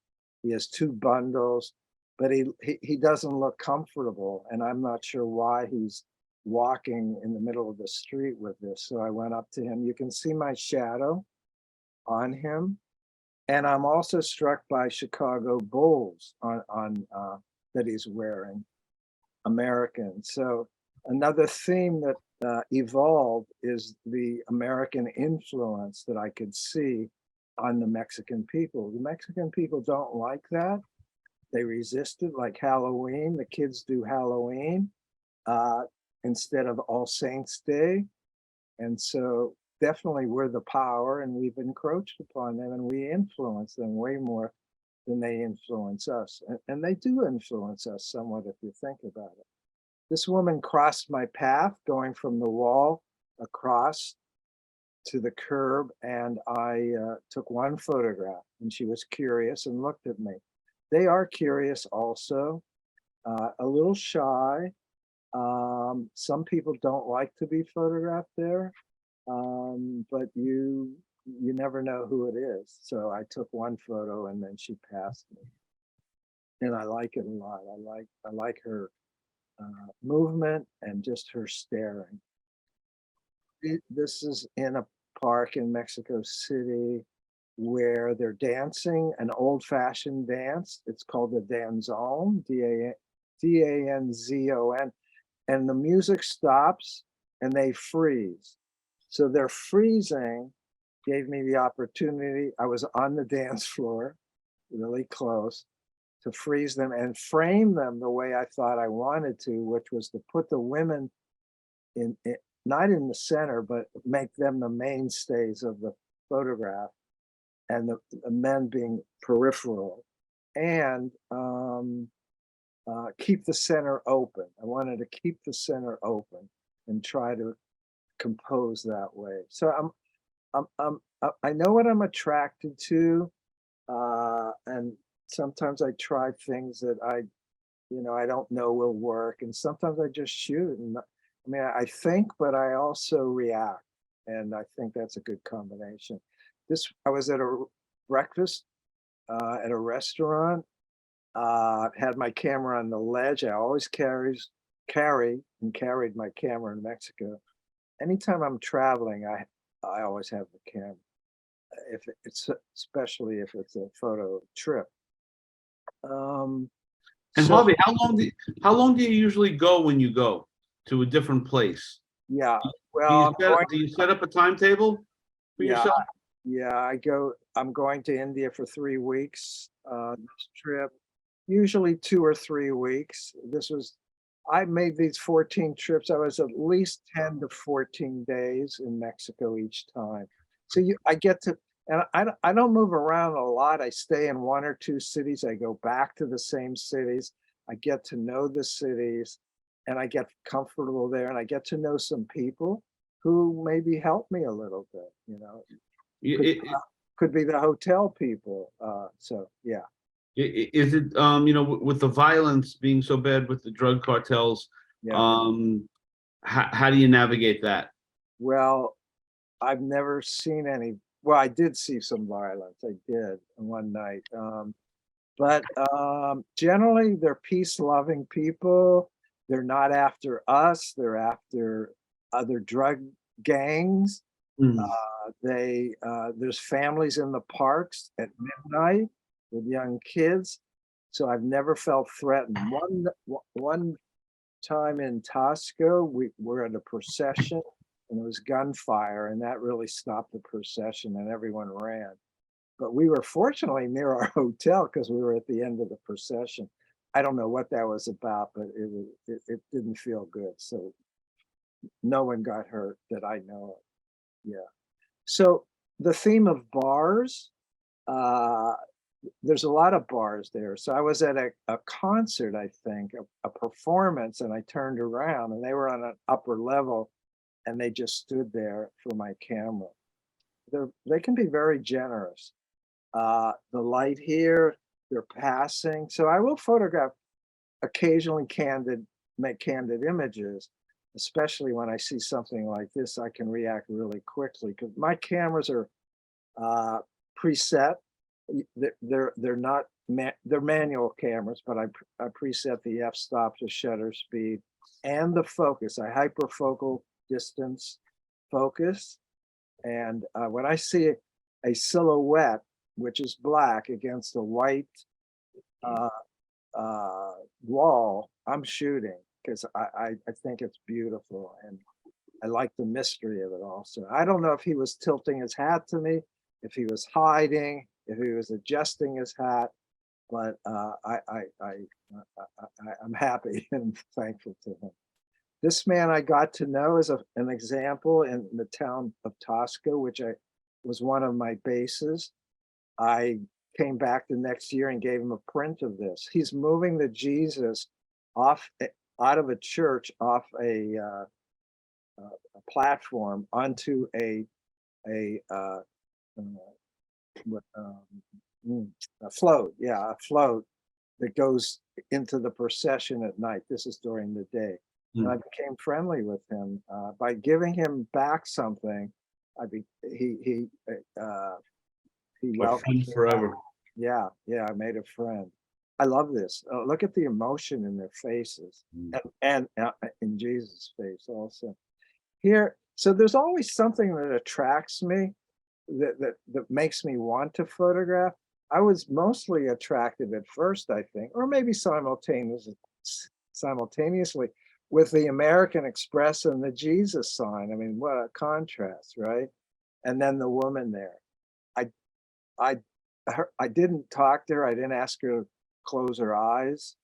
He has 2 bundles, but he doesn't look comfortable, and I'm not sure why he's walking in the middle of the street with this. So I went up to him. You can see my shadow on him. And I'm also struck by Chicago Bulls on that he's wearing, American. So another theme that evolved is the American influence that I could see on the Mexican people. The Mexican people don't like that. They resist it, like Halloween. The kids do Halloween instead of All Saints Day. And so definitely we're the power, and we've encroached upon them, and we influence them way more than they influence us. And they do influence us somewhat if you think about it. This woman crossed my path going from the wall across to the curb, and I took one photograph, and she was curious and looked at me. They are curious also, a little shy. Some people don't like to be photographed there. But you never know who it is. So I took one photo and then she passed me. And I like it a lot. I like her movement and just her staring. This is in a park in Mexico City where they're dancing an old-fashioned dance. It's called the danzón, D-A-N-Z-O-N, and the music stops and they freeze. So their freezing gave me the opportunity. I was on the dance floor, really close, to freeze them and frame them the way I thought I wanted to, which was to put the women in not in the center, but make them the mainstays of the photograph, and the men being peripheral, and keep the center open. I wanted to keep the center open and try to compose that way. So I know what I'm attracted to, and sometimes I try things that I don't know will work, and sometimes I just shoot. And I mean, I think, but I also react, and I think that's a good combination. I was at a breakfast at a restaurant. Had my camera on the ledge. I always carried my camera in Mexico. Anytime I'm traveling, I always have the camera. Especially if it's a photo trip. And So, Harvey, how long do you usually go when you go to a different place? yeah, Do well, you set up a timetable for yeah, yourself? yeah, I'm going to India for 3 weeks, this trip, usually 2 or 3 weeks. I made these 14 trips. I was at least 10 to 14 days in Mexico each time. So I get to, and I don't move around a lot. I stay in 1 or 2 cities. I go back to the same cities. I get to know the cities, and I get comfortable there, and I get to know some people who maybe help me a little bit, could be the hotel people. So yeah. Is it, with the violence being so bad with the drug cartels, Yeah. how do you navigate that? Well, I've never seen any. Well, I did see some violence. I did one night. But generally, they're peace-loving people. They're not after us. They're after other drug gangs. Mm. There's families in the parks at midnight with young kids. So I've never felt threatened. One time in Tosco, we were at a procession and there was gunfire, and that really stopped the procession and everyone ran. But we were fortunately near our hotel because we were at the end of the procession. I don't know what that was about, but it didn't feel good. So no one got hurt that I know of. Yeah. So the theme of bars, there's a lot of bars there. So I was at a concert, I think, a performance, and I turned around and they were on an upper level and they just stood there for my camera. They can be very generous. The light here, they're passing. So I will photograph occasionally make candid images, especially when I see something like this. I can react really quickly because my cameras are preset. They're not they're manual cameras, but I preset the f-stop to shutter speed and the focus. I hyperfocal distance focus, and when I see a silhouette which is black against a white wall, I'm shooting because I think it's beautiful, and I like the mystery of it also. I don't know if he was tilting his hat to me, if he was hiding, if he was adjusting his hat, but I'm happy and thankful to him. This man I got to know as an example in the town of Tosco, which was one of my bases. I came back the next year and gave him a print of this. He's moving the Jesus out of a church, off a platform onto a float. Yeah, a float that goes into the procession at night. This is during the day. And I became friendly with him by giving him back something. He welcomed me Forever. back. Yeah, I made a friend. I love this. Look at the emotion in their faces, and in Jesus' face also. Here, So there's always something that attracts me, that makes me want to photograph. I was mostly attracted at first, I think, or maybe simultaneously with the American Express and the Jesus sign. I mean, what a contrast, right? And then the woman there. I I I didn't talk to her. I didn't ask her to close her eyes.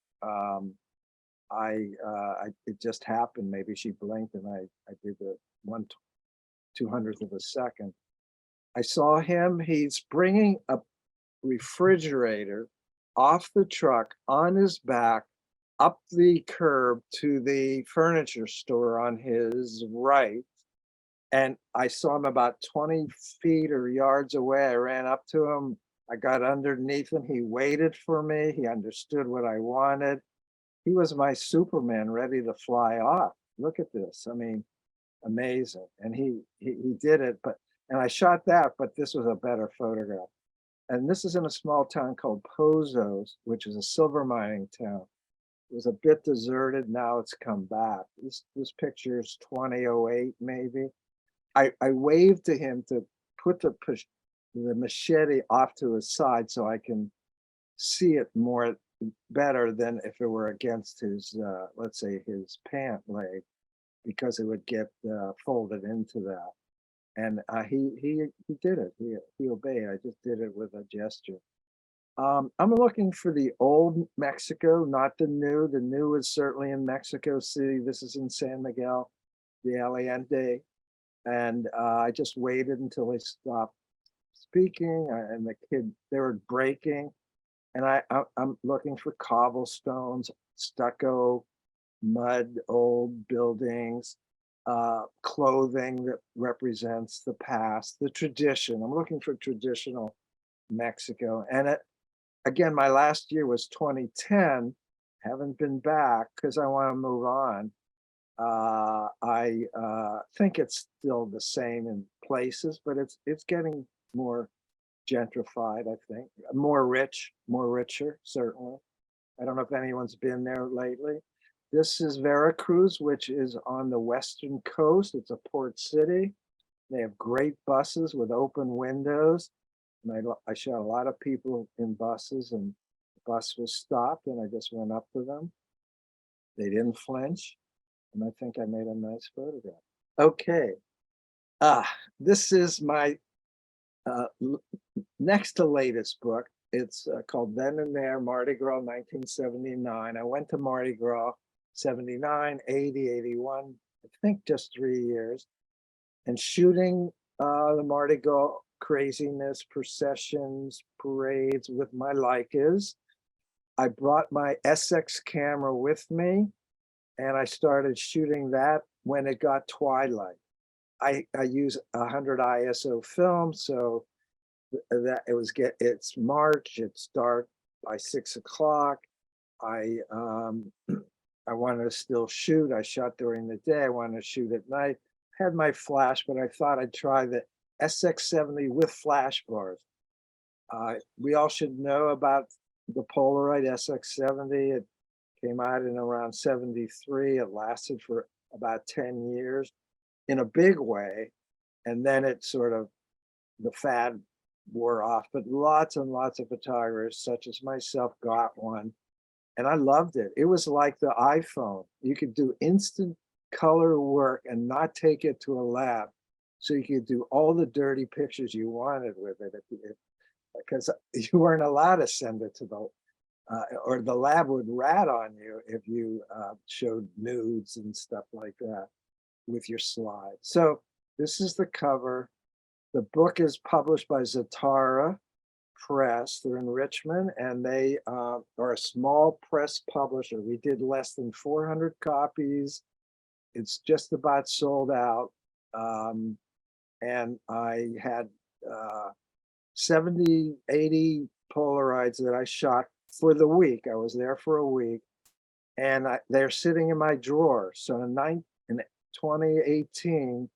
It just happened. Maybe she blinked and I did the 1/200th of a second. I saw him. He's bringing a refrigerator off the truck on his back up the curb to the furniture store on his right. And I saw him about 20 feet or yards away. I ran up to him. I got underneath him. He waited for me. He understood what I wanted. He was my Superman ready to fly off. Look at this. I mean, amazing. And he did it, and I shot that, but this was a better photograph. And this is in a small town called Pozos, which is a silver mining town. It was a bit deserted. Now it's come back. This picture is 2008, maybe. I waved to him to put the machete off to his side so I can see it more better than if it were against his, let's say, his pant leg, because it would get folded into that. And he did it. He obeyed. I just did it with a gesture. I'm looking for the old Mexico, not the new. The new is certainly in Mexico City. This is in San Miguel de Allende. And I just waited until they stopped speaking, and the kid, they were breaking. And I'm looking for cobblestones, stucco, mud, old buildings, clothing that represents the past, the tradition. I'm looking for traditional Mexico. And again, my last year was 2010. Haven't been back because I want to move on. I think it's still the same in places, but it's getting more gentrified, I think. More richer, certainly. I don't know if anyone's been there lately. This is Veracruz, which is on the western coast. It's a port city. They have great buses with open windows. And I shot a lot of people in buses, and the bus was stopped, and I just went up to them. They didn't flinch, and I think I made a nice photograph. Okay. This is my next to latest book. It's called Then and There, Mardi Gras 1979. I went to Mardi Gras 79, 80, 81, I think just 3 years, and shooting the Mardi Gras craziness, processions, parades with my Leicas. I brought my SX camera with me, and I started shooting that when it got twilight. I use 100 ISO film, so that it's March, it's dark by 6 o'clock. I wanted to still shoot. I shot during the day. I wanted to shoot at night. Had my flash, but I thought I'd try the SX70 with flash bars. We all should know about the Polaroid SX70. It came out in around 73. It lasted for about 10 years in a big way. And then it sort of, the fad wore off, but lots and lots of photographers such as myself got one. And I loved it. It was like the iPhone. You could do instant color work and not take it to a lab. So you could do all the dirty pictures you wanted with it, because you weren't allowed to send it to the, or the lab would rat on you if you showed nudes and stuff like that with your slide. So this is the cover. The book is published by Zatara Press. They're in Richmond, and they are a small press publisher. We did less than 400 copies. It's just about sold out. And I had 70, 80 Polaroids that I shot for the week. I was there for a week, and they're sitting in my drawer. So in 2018,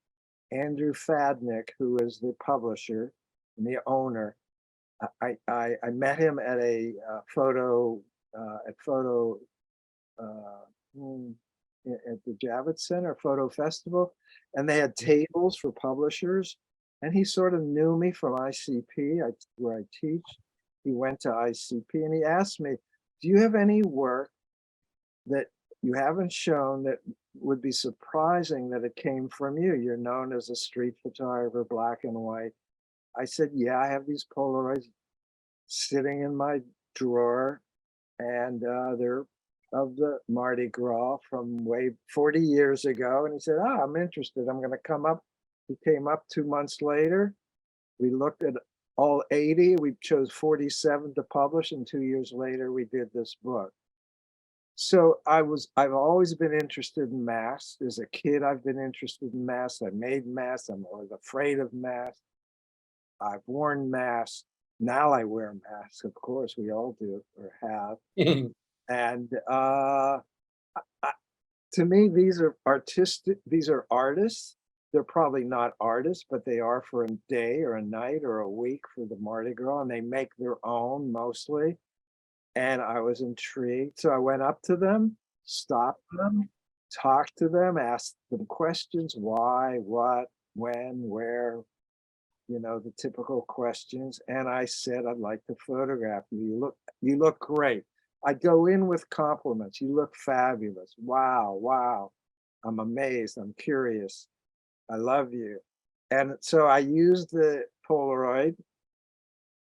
Andrew Fadnick, who is the publisher and the owner, I met him at a at the Javits Center Photo Festival, and they had tables for publishers. And he sort of knew me from ICP, where I teach. He went to ICP and he asked me, do you have any work that you haven't shown that would be surprising that it came from you? You're known as a street photographer, black and white. I said, yeah, I have these Polaroids sitting in my drawer, and they're of the Mardi Gras from way 40 years ago. And he said, I'm interested. I'm going to come up. He came up 2 months later. We looked at all 80. We chose 47 to publish, and 2 years later, we did this book. So I've always been interested in masks. As a kid, I've been interested in masks. I made masks. I'm always afraid of masks. I've worn masks. Now I wear masks, of course, we all do or have. And to me, these are artistic, these are artists. They're probably not artists, but they are for a day or a night or a week for the Mardi Gras, and they make their own mostly. And I was intrigued. So I went up to them, stopped them, talked to them, asked them questions, why, what, when, where, you know, the typical questions. And I said, I'd like to photograph you. You look great. I go in with compliments. You look fabulous. Wow, wow. I'm amazed. I'm curious. I love you. And so I used the Polaroid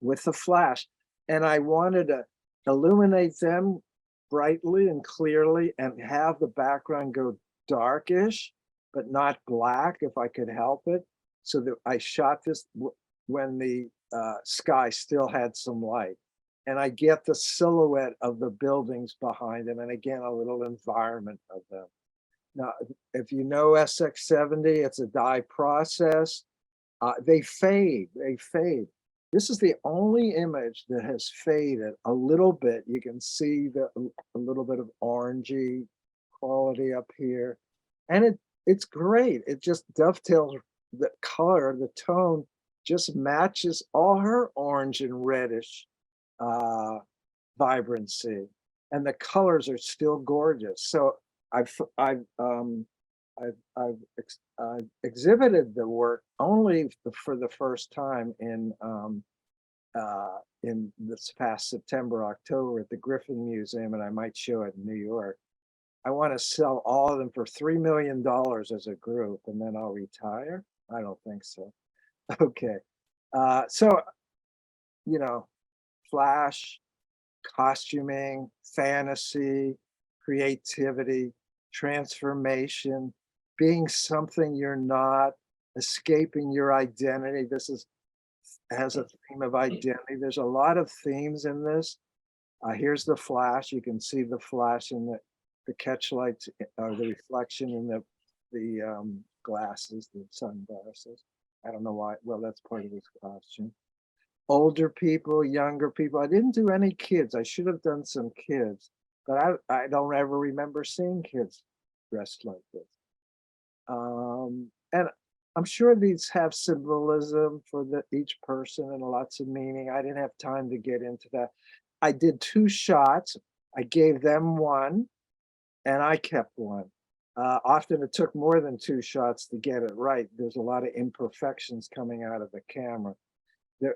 with the flash, and I wanted to illuminate them brightly and clearly and have the background go darkish, but not black if I could help it. So that I shot this when the sky still had some light. And I get the silhouette of the buildings behind them, and again, a little environment of them. Now, if you know SX70, it's a dye process. They fade. This is the only image that has faded a little bit. You can see a little bit of orangey quality up here. And it's great. It just dovetails the color, the tone just matches all her orange and reddish vibrancy. And the colors are still gorgeous. So I've exhibited the work only for the first time in this past September, October at the Griffin Museum, and I might show it in New York. I want to sell all of them for $3 million as a group, and then I'll retire. I don't think so. Okay. So, you know, flash, costuming, fantasy, creativity, transformation, being something you're not, escaping your identity. This has a theme of identity. There's a lot of themes in this. Here's the flash. You can see the flash in the catch lights, or the reflection in the glasses, the sunglasses. I don't know why. Well, that's part of his costume. Older people, younger people. I didn't do any kids. I should have done some kids, but I don't ever remember seeing kids dressed like this. And I'm sure these have symbolism for each person and lots of meaning. I didn't have time to get into that. I did 2 shots. I gave them one, and I kept one. Often it took more than 2 shots to get it right. There's a lot of imperfections coming out of the camera. The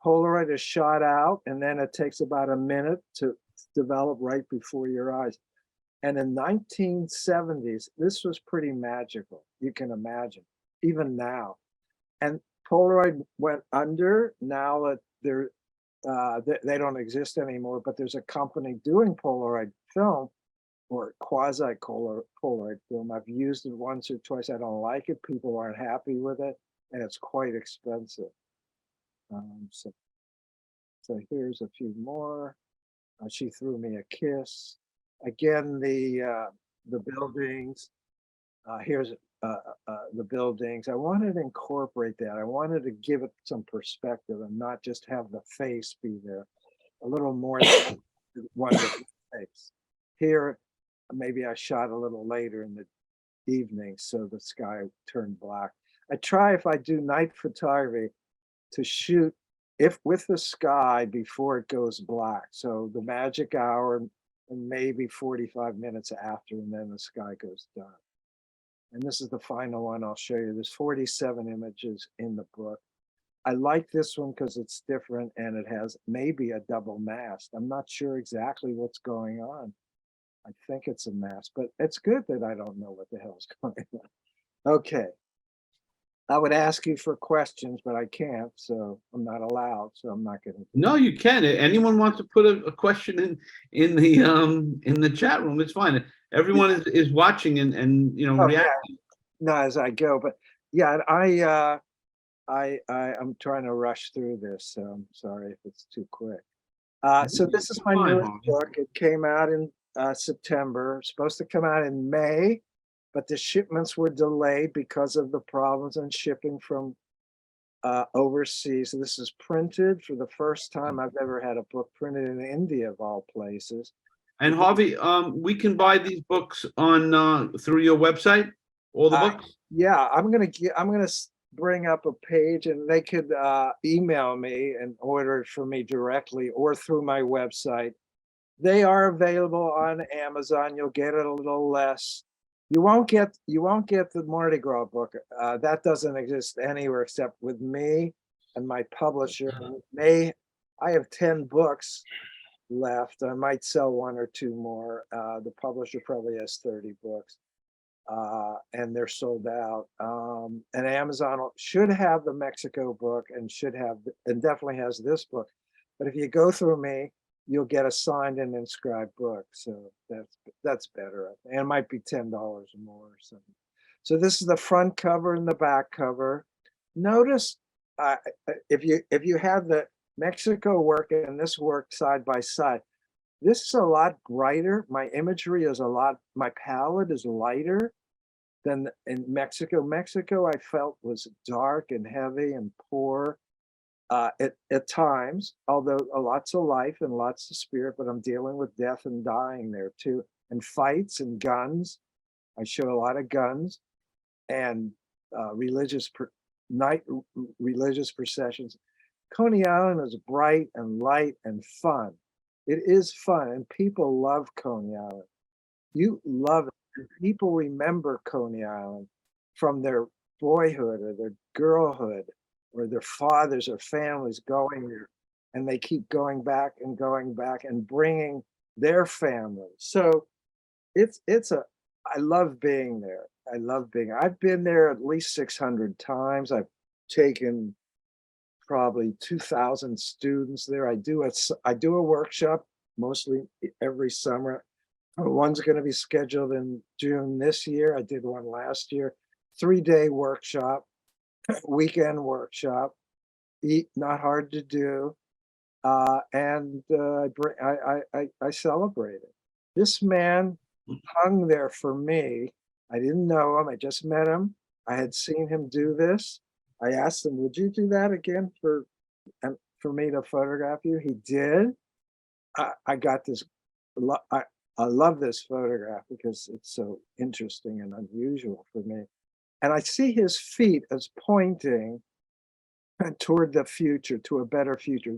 Polaroid is shot out, and then it takes about a minute to develop right before your eyes. And in 1970s, this was pretty magical. You can imagine, even now. And Polaroid went under. Now that they don't exist anymore, but there's a company doing Polaroid film, or quasi Polaroid film. I've used it once or twice. I don't like it. People aren't happy with it, and it's quite expensive. So here's a few more. She threw me a kiss. Again, the buildings. Here's the buildings. I wanted to incorporate that. I wanted to give it some perspective and not just have the face be there. A little more than one face. Here, maybe I shot a little later in the evening, so the sky turned black. I try, if I do night photography, to shoot with the sky before it goes black. So the magic hour and maybe 45 minutes after, and then the sky goes dark. And this is the final one I'll show you. There's 47 images in the book. I like this one because it's different and it has maybe a double mast. I'm not sure exactly what's going on. I think it's a mast, but it's good that I don't know what the hell's going on. Okay. I would ask you for questions, but I can't, so I'm not allowed, so I'm not gonna. No, you can. Anyone wants to put a question in the chat room, it's fine. Everyone is watching and you know, Oh, reacting. No, as I go, but yeah, I'm trying to rush through this, so I'm sorry if it's too quick. So this is my Fine, newest Harvey. book. It came out in September, supposed to come out in May, but the shipments were delayed because of the problems in shipping from overseas. This is printed for the first time I've ever had a book printed in India, of all places. And Harvey, we can buy these books on through your website, all the books? Yeah, I'm gonna bring up a page, and they could email me and order it for me directly or through my website. They are available on Amazon. You'll get it a little less. You won't get the Mardi Gras book. That doesn't exist anywhere except with me and my publisher. I have 10 books left. I might sell one or two more. The publisher probably has 30 books. And they're sold out. And Amazon should have the Mexico book and definitely has this book. But if you go through me, you'll get a signed and inscribed book. So that's better. And it might be $10 more or something. So this is the front cover and the back cover. Notice if you have the Mexico work and this work side by side, this is a lot brighter. My imagery is my palette is lighter than in Mexico. Mexico, I felt, was dark and heavy and poor at times, although lots of life and lots of spirit, but I'm dealing with death and dying there too, and fights and guns. I show a lot of guns and religious processions. Coney Island is bright and light and fun. It is fun, and people love Coney Island. You love it. People remember Coney Island from their boyhood or their girlhood or their fathers or families going there, and they keep going back and bringing their families. So I love being there. I've been there at least 600 times. I've taken probably 2,000 students there. I do a workshop mostly every summer. One's going to be scheduled in June this year. I did one last year. 3-day workshop, weekend workshop. Not hard to do, and I celebrate it. This man hung there for me. I didn't know him. I just met him. I had seen him do this. I asked him, "Would you do that again for me to photograph you?" He did. I got this. I love this photograph because it's so interesting and unusual for me. And I see his feet as pointing toward the future, to a better future.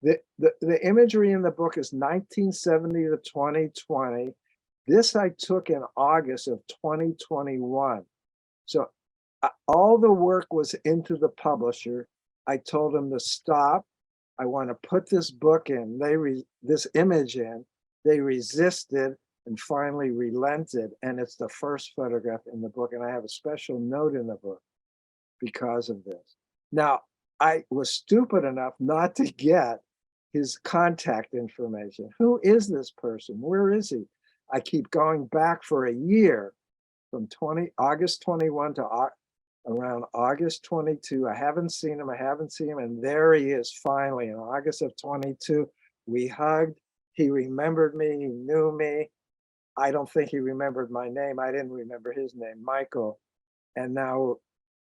The imagery in the book is 1970 to 2020. This I took in August of 2021. So all the work was into the publisher. I told him to stop. I want to put this book in, this image in. They resisted and finally relented. And it's the first photograph in the book. And I have a special note in the book because of this. Now, I was stupid enough not to get his contact information. Who is this person? Where is he? I keep going back for a year from August 21 to around August 22. I haven't seen him. And there he is finally in August of 22. We hugged. He remembered me. He knew me. I don't think he remembered my name. I didn't remember his name, Michael. And now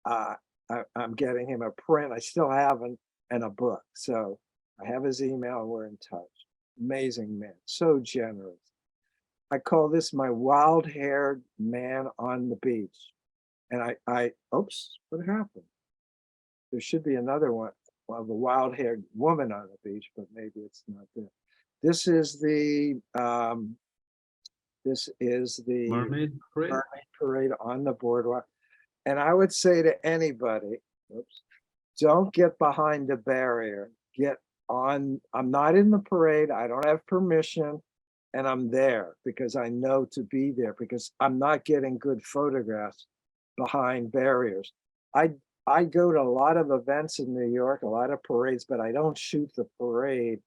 I'm getting him a print. I still haven't, and a book. So I have his email and we're in touch. Amazing man, so generous. I call this my wild-haired man on the beach. And oops, what happened? There should be another one of a wild-haired woman on the beach, but maybe it's not there. This is the Mermaid Parade? Mermaid Parade on the boardwalk. And I would say to anybody, oops, don't get behind the barrier. Get on. I'm not in the parade. I don't have permission. And I'm there because I know to be there because I'm not getting good photographs behind barriers. I go to a lot of events in New York, a lot of parades, but I don't shoot the parade.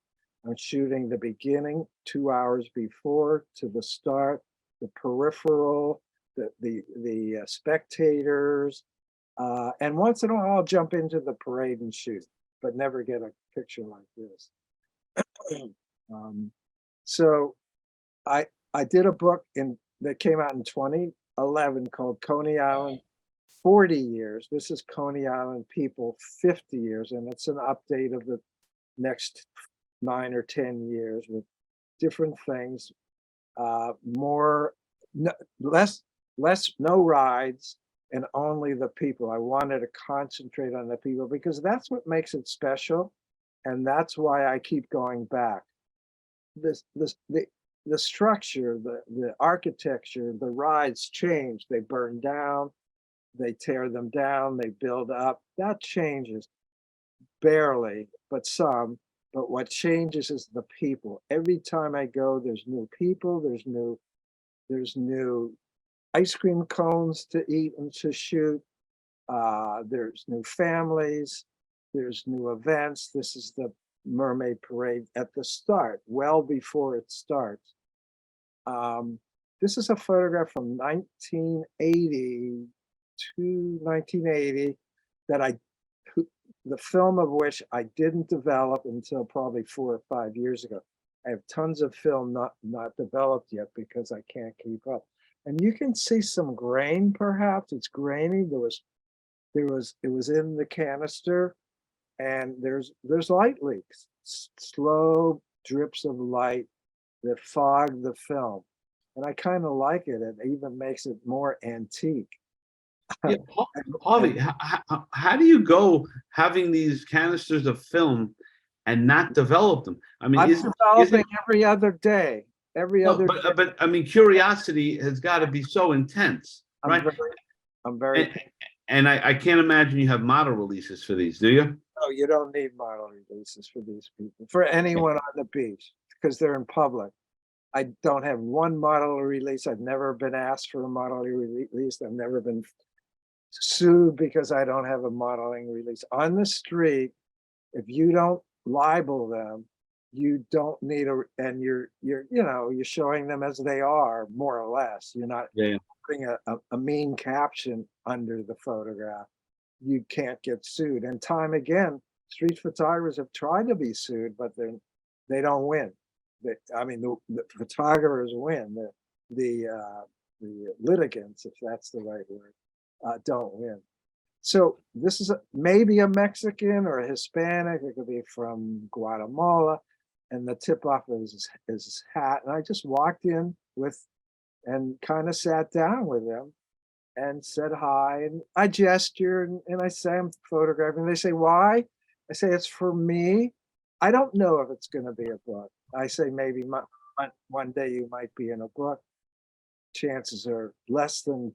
I'm shooting the beginning, 2 hours before to the start, the peripheral, the spectators, and once in a while I'll jump into the parade and shoot, but never get a picture like this. So I did a book that came out in 2011 called Coney Island 40 years. This is Coney Island people 50 years, and it's an update of the next 9 or 10 years with different things, no rides, and only the people. I wanted to concentrate on the people because that's what makes it special, and that's why I keep going back. The structure, the architecture, the rides change. They burn down, they tear them down, they build up. That changes barely, but some. But what changes is the people. Every time I go, there's new people, there's new ice cream cones to eat and to shoot. There's new families, there's new events. This is the Mermaid Parade at the start, well before it starts. This is a photograph from 1980 to 1980 that the film of which I didn't develop until probably 4 or 5 years ago. I have tons of film not developed yet because I can't keep up. And you can see some grain, perhaps. It's grainy. It was in the canister, and there's light leaks, slow drips of light that fog the film. And I kind of like it. It even makes it more antique. Yeah, Harvey, how do you go having these canisters of film and not develop them? I mean, I'm isn't developing every other day. Every no, other day. but I mean, curiosity has got to be so intense, right? I'm very. And I can't imagine you have model releases for these, do you? No, you don't need model releases for these people, for anyone on the beach, because they're in public. I don't have one model release. I've never been asked for a model release. I've never been sued because I don't have a modeling release. On the street, if you don't libel them, you don't need and you're showing them as they are, more or less. You're not putting a mean caption under the photograph. You can't get sued. And time again, street photographers have tried to be sued, but they don't win. The photographers win. The litigants, if that's the right word, don't win. So this is maybe a Mexican or a Hispanic. It could be from Guatemala, and the tip-off is his hat. And I just walked in and kind of sat down with them and said hi. And I gestured and I say I'm photographing. They say, why? I say, it's for me. I don't know if it's going to be a book. I say, maybe one day you might be in a book. Chances are less than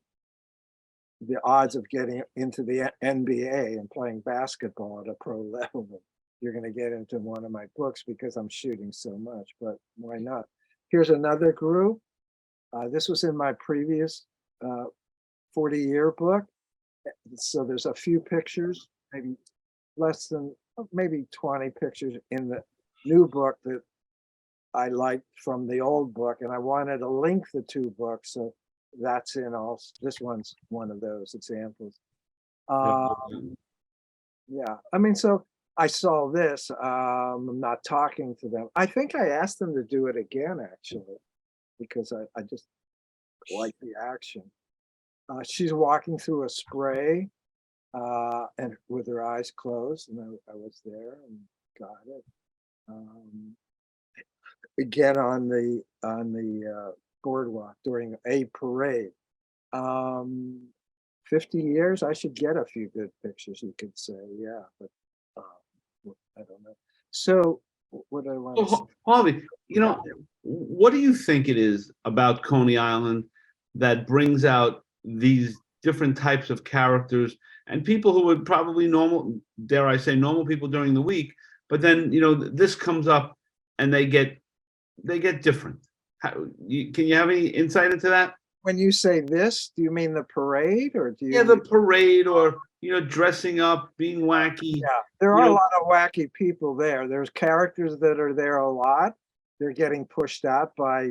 the odds of getting into the NBA and playing basketball at a pro level. You're going to get into one of my books because I'm shooting so much, but why not? Here's another group. This was in my previous 40-year book. So there's a few pictures, maybe less than, maybe 20 pictures in the new book that I liked from the old book, and I wanted to link the two books. So that's in also. This one's one of those examples. Yeah, I mean, so I saw this. I'm not talking to them. I think I asked them to do it again, actually, because I just like the action. She's walking through a spray and with her eyes closed, and I was there and got it. Again on the boardwalk during a parade. 50 years, I should get a few good pictures, you could say, yeah, but I don't know. So what do I want to say? Harvey, what do you think it is about Coney Island that brings out these different types of characters and people who would probably normal, dare I say, normal people during the week, but then, this comes up and they get different. Can you have any insight into that? When you say this, do you mean the parade or do you? Yeah, the parade or, dressing up, being wacky. Yeah, there are a lot of wacky people there. There's characters that are there a lot. They're getting pushed out by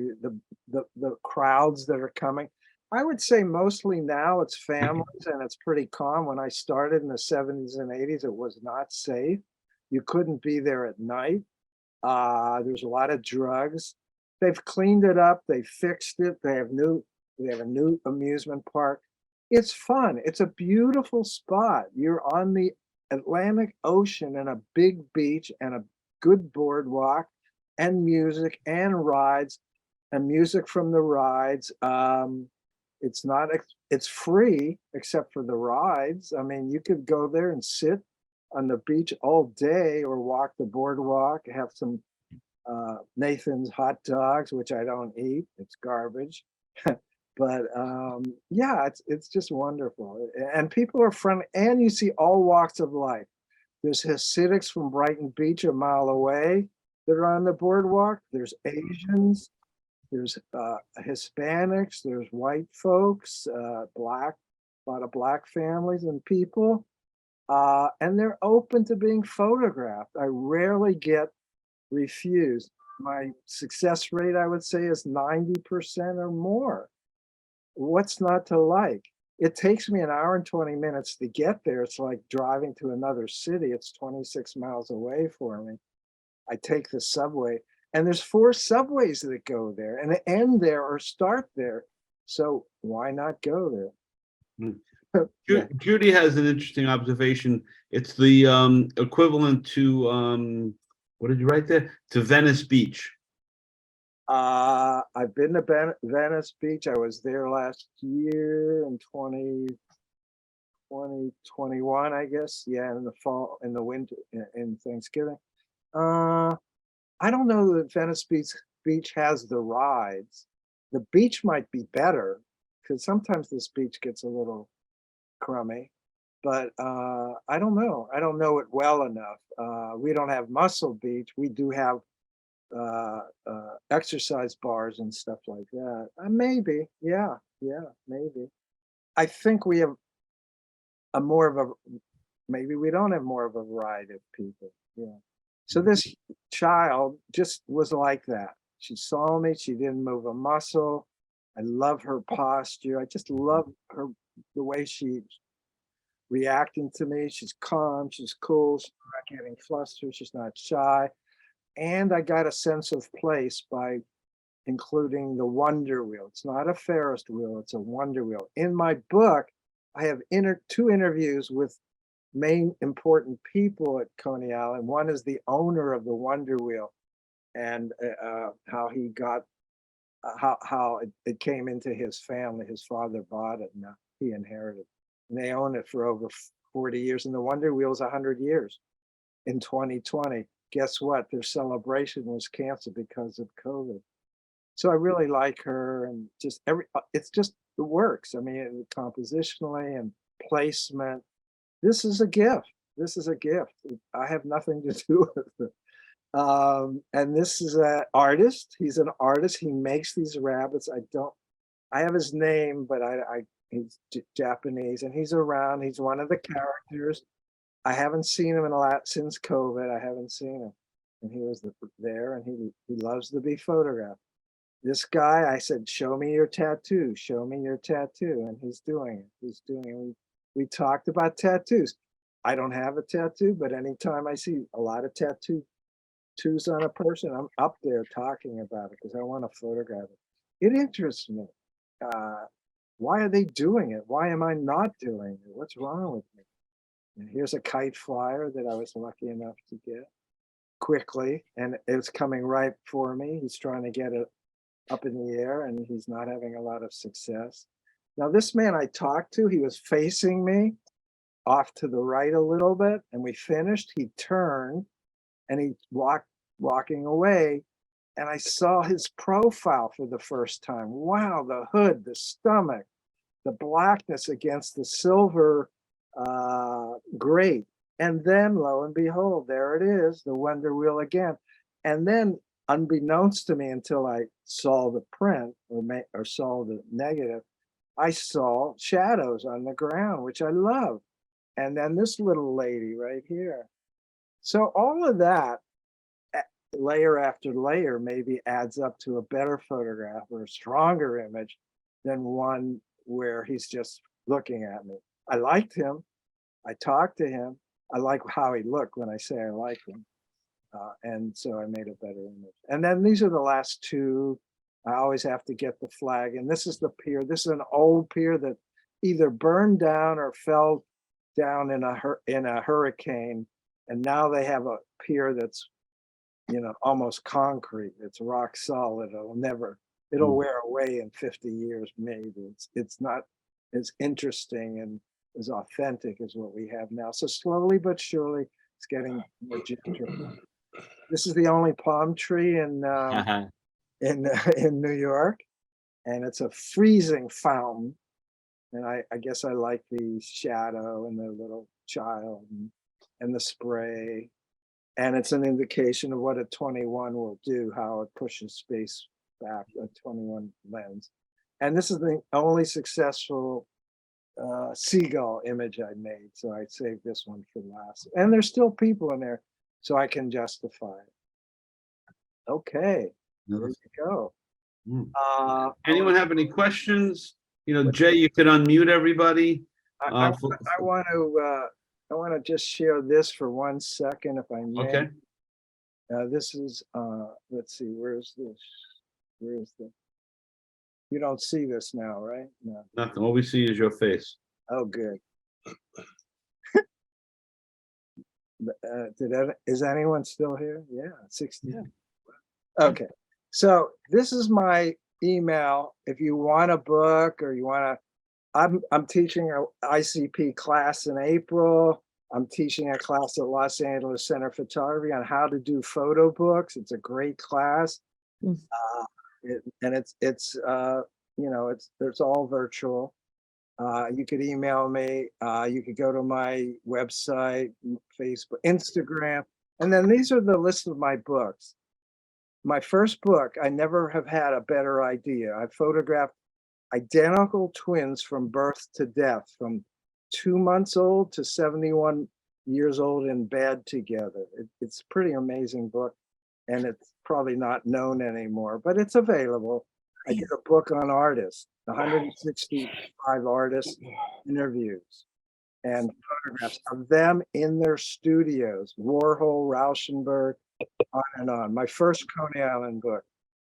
the crowds that are coming. I would say mostly now it's families and it's pretty calm. When I started in the 70s and 80s, it was not safe. You couldn't be there at night. There's a lot of drugs. They've cleaned it up. They fixed it. They have a new amusement park. It's fun. It's a beautiful spot. You're on the Atlantic Ocean and a big beach and a good boardwalk and music and rides and music from the rides. It's free except for the rides. I mean, you could go there and sit on the beach all day or walk the boardwalk, have some Nathan's hot dogs, which I don't eat. It's garbage. But yeah, it's just wonderful. And people are friendly, and you see all walks of life. There's Hasidics from Brighton Beach a mile away that are on the boardwalk. There's Asians, there's Hispanics, there's white folks, a lot of black families and people. And they're open to being photographed. I rarely get refused. My success rate, I would say, is 90% or more. What's not to like? It takes me an hour and 20 minutes to get there. It's like driving to another city. It's 26 miles away for me. I take the subway, and there's 4 subways that go there and end there or start there. So why not go there? Judy has an interesting observation. It's the equivalent to what did you write there? To Venice Beach. I've been to Venice Beach. I was there last year in 2021, I guess. Yeah, in the fall, in the winter, in Thanksgiving. I don't know that Venice Beach has the rides. The beach might be better because sometimes this beach gets a little crummy, but I don't know. I don't know it well enough. We don't have Muscle Beach. We do have exercise bars and stuff like that. Maybe, yeah, maybe. I think we have maybe we don't have more of a variety of people. Yeah. So this child just was like that. She saw me. She didn't move a muscle. I love her posture. I just love her, the way she's reacting to me. She's calm. She's cool. She's not getting flustered. She's not shy. And I got a sense of place by including the wonder wheel. It's not a Ferris wheel, it's a wonder wheel. In my book, I have 2 interviews with main important people at Coney Island. One is the owner of the wonder wheel and how he got, how it came into his family. His father bought it and he inherited. And they own it for over 40 years. And the wonder wheel is 100 years in 2020. Guess what? Their celebration was canceled because of COVID. So I really like her, and just it works. I mean, compositionally and placement. This is a gift. This is a gift. I have nothing to do with it. And this is an artist. He's an artist. He makes these rabbits. I have his name, but he's Japanese, and he's around. He's one of the characters. I haven't seen him in a lot since COVID. I haven't seen him, and he was there, and he loves to be photographed. This guy, I said, "Show me your tattoo. Show me your tattoo," and he's doing it. He's doing it. We talked about tattoos. I don't have a tattoo, but anytime I see a lot of tattoos on a person, I'm up there talking about it because I want to photograph it. It interests me. Why are they doing it? Why am I not doing it? What's wrong with me? And here's a kite flyer that I was lucky enough to get quickly, and it's coming right for me. He's trying to get it up in the air, and he's not having a lot of success. Now, this man I talked to, he was facing me off to the right a little bit, and we finished. He turned, and he walked walking away, and I saw his profile for the first time. Wow, the hood, the stomach, the blackness against the silver grate. And then lo and behold, there it is, the Wonder Wheel again. And then unbeknownst to me until I saw the print or saw the negative, I saw shadows on the ground, which I love. And then this little lady right here. So all of that, layer after layer, maybe adds up to a better photograph or a stronger image than one where he's just looking at me. I liked him. I talked to him. I like how he looked when I say I like him. And so I made a better image. And then these are the last two. I always have to get the flag. And this is the pier. This is an old pier that either burned down or fell down in a hurricane. And now they have a pier that's, almost concrete. It's rock solid. It'll wear away in 50 years, maybe. It's not as interesting and as authentic as what we have now. So slowly but surely, it's getting more gentrified. This is the only palm tree in New York, and it's a freezing fountain. And I guess I like the shadow and the little child and the spray. And it's an indication of what a 21 will do, how it pushes space back, a 21 lens. And this is the only successful seagull image I made. So I saved this one for last. And there's still people in there, so I can justify it. Okay, there you go. Anyone have any questions? Jay, you could unmute everybody. I want to just share this for 1 second, if I may. Okay. This is, let's see, where's this? You don't see this now, right? No. Nothing. All we see is your face. Oh, good. Is anyone still here? Yeah, 60. Yeah. Okay. So this is my email. If you want a book or you want to, I'm teaching an ICP class in April. I'm teaching a class at Los Angeles Center of Photography on how to do photo books. It's a great class. And it's all virtual. You could email me. You could go to my website, Facebook, Instagram. And then these are the list of my books. My first book, I never have had a better idea. I photographed identical twins from birth to death, from 2 months old to 71 years old in bed together. It's a pretty amazing book, and it's probably not known anymore, but it's available. I did a book on artists, 165 artist interviews and photographs of them in their studios, Warhol, Rauschenberg, on and on. My first Coney Island book.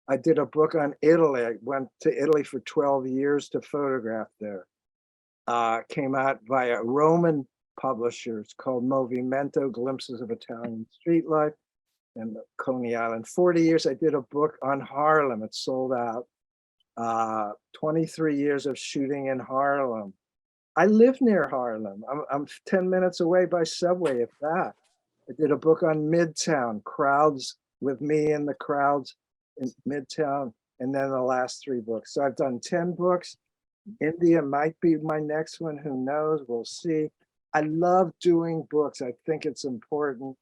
I did a book on Italy. I went to Italy for 12 years to photograph there. Came out via Roman publishers called Movimento, Glimpses of Italian Street Life, and Coney Island. 40 years, I did a book on Harlem. It sold out. 23 years of shooting in Harlem. I live near Harlem. I'm 10 minutes away by subway, if that. I did a book on Midtown, crowds with me in the crowds in Midtown, and then the last 3 books. So I've done 10 books. India might be my next one. Who knows? We'll see. I love doing books. I think it's important.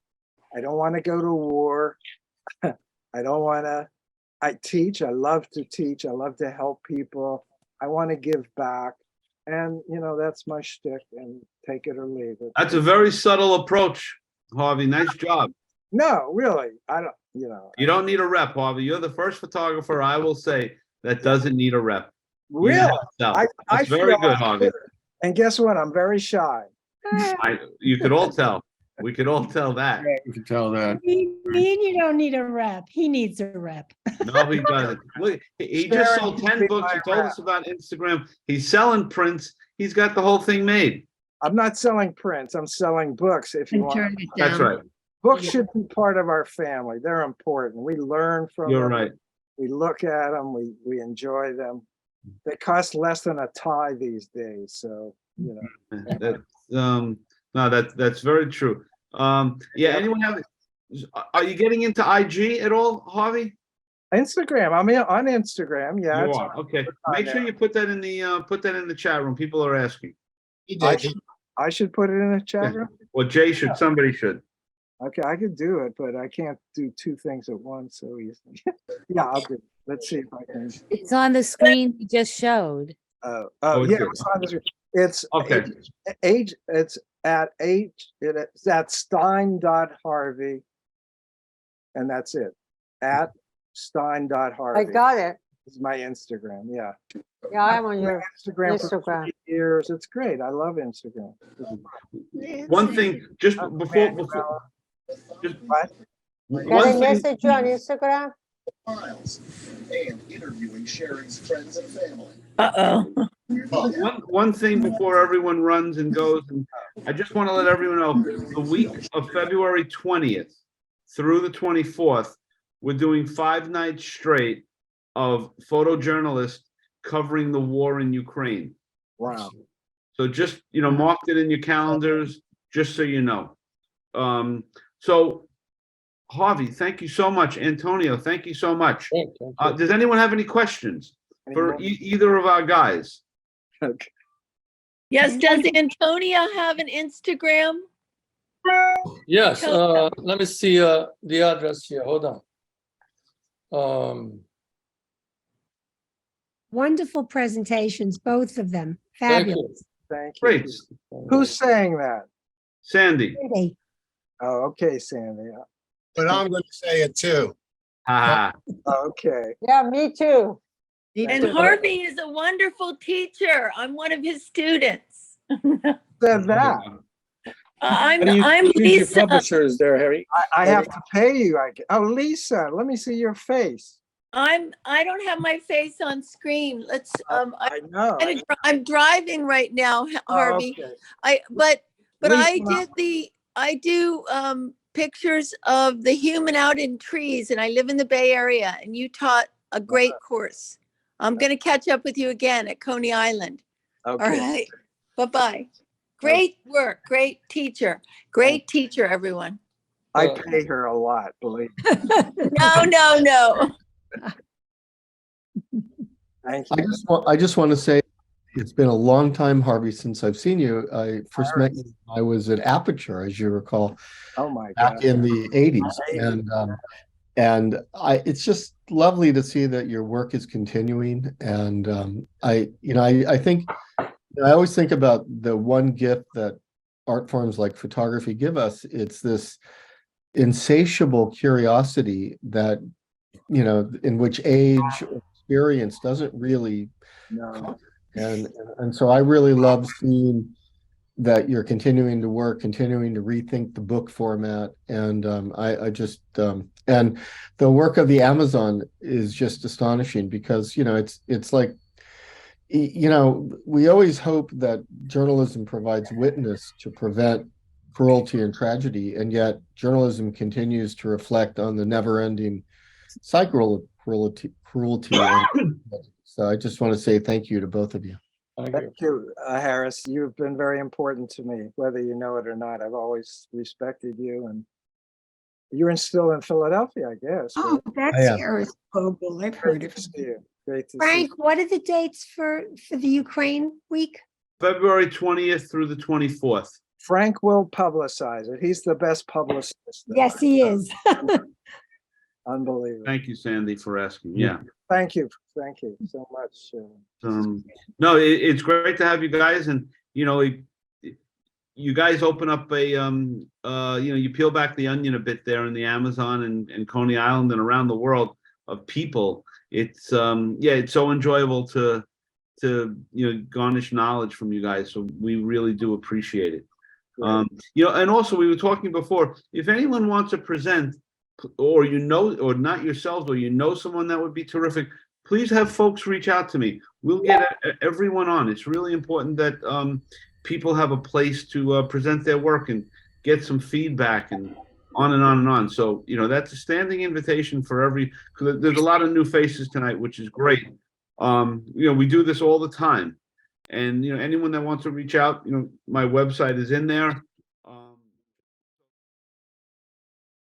I don't want to go to war. I teach. I love to teach. I love to help people. I want to give back. And, that's my shtick, and take it or leave it. That's a very subtle approach, Harvey. Nice job. No, really. I don't, You don't need a rep, Harvey. You're the first photographer, I will say, that doesn't need a rep. Really? That's very good, Harvey. And guess what? I'm very shy. You could all tell. We could all tell that. You can tell that. Me and you don't need a rep. He needs a rep. No, he doesn't. Look, he just sold 10 books. He told us about Instagram. He's selling prints. He's got the whole thing made. I'm not selling prints. I'm selling books. If you And want. turn it down. That's right. Books should be part of our family. They're important. We learn from You're them. right. We look at them. We enjoy them. They cost less than a tie these days. So, No, that's very true. Yeah. Anyone have Are you getting into IG at all, Harvey? Instagram, I'm on Instagram, yeah. You it's are, okay. on Make sure there. you put that in the chat room. People are asking. He I did. should, I should put it in the chat room? Well, Jay should, somebody should. Okay, I could do it, but I can't do two things at once so easily. Yeah, I'll do it. Let's see if I can. It's on the screen you just showed. Oh, Oh, yeah, good. it's on the- it's Okay. it's at stein.harvey. And that's it. At stein.harvey. I got it. Is my Instagram, yeah. Yeah, I'm on your Instagram for Instagram. 20 years. It's great. I love Instagram. One thing, just Oh, before, just What? Can one I thing, message you on Instagram? Files and interviewing Sherry's friends and family. Uh-oh. one thing before everyone runs and goes, and I just want to let everyone know, the week of February 20th through the 24th, we're doing 5 nights straight of photojournalists covering the war in Ukraine. Wow. So just, mark it in your calendars, just so you know. So Harvey, thank you so much. Antonio, thank you so much. Thank you. Does anyone have any questions for Any either of our guys? more? Okay. Yes, does Antonio have an Instagram? Yes, let me see the address here. Hold on. Wonderful presentations, both of them. Thank you. Fabulous. Thank you. Great. Who's saying that? Sandy. Sandy. Oh, okay, Sandy. But I'm going to say it too. Ah, Okay. Yeah, me too. And Harvey is a wonderful teacher. I'm one of his students. Said that. I'm How do you choose your Lisa. publishers there, Harry? I have to pay you. Oh, Lisa, let me see your face. I don't have my face on screen. Let's I know. I'm driving right now, Oh, Harvey. okay. But Lisa. I do pictures of the human out in trees, and I live in the Bay Area, and you taught a great course. I'm gonna catch up with you again at Coney Island. All Okay. right. Bye-bye. Great work, great teacher, everyone. I pay her a lot, believe me. No. Thank you. I just want to say it's been a long time, Harvey, since I've seen you. I first met you, I was at Aperture, as you recall, Oh, my back God. in the 80s. And it's just lovely to see that your work is continuing. And I think, I always think about the one gift that art forms like photography give us. It's this insatiable curiosity that, in which age or experience doesn't really No. and so I really love seeing that you're continuing to work, continuing to rethink the book format, and I just and the work of the Amazon is just astonishing because it's like we always hope that journalism provides witness to prevent cruelty and tragedy, and yet journalism continues to reflect on the never-ending cycle of cruelty. So I just want to say thank you to both of you. Thank you, Harris. You've been very important to me, whether you know it or not. I've always respected you, and you're still in Philadelphia, I guess. Oh, right? that's am. Harris Vogel. I've Great heard to of him. see you. Great to see Frank, you. what are the dates for the Ukraine week? February 20th through the 24th. Frank will publicize it. He's the best publicist. that Yes, I he know. is. Unbelievable. Thank you, Sandy, for asking. Yeah. Thank you. Thank you so much. No, it's great to have you guys, and you guys open up a you peel back the onion a bit there in the Amazon and Coney Island and around the world of people. It's it's so enjoyable to garnish knowledge from you guys. So we really do appreciate it. And also we were talking before, if anyone wants to present, or or not yourselves, or someone that would be terrific, please have folks reach out to me. We'll get everyone on. It's really important that people have a place to present their work and get some feedback and on and on and on. So, that's a standing invitation for because there's a lot of new faces tonight, which is great. We do this all the time. And, anyone that wants to reach out, my website is in there.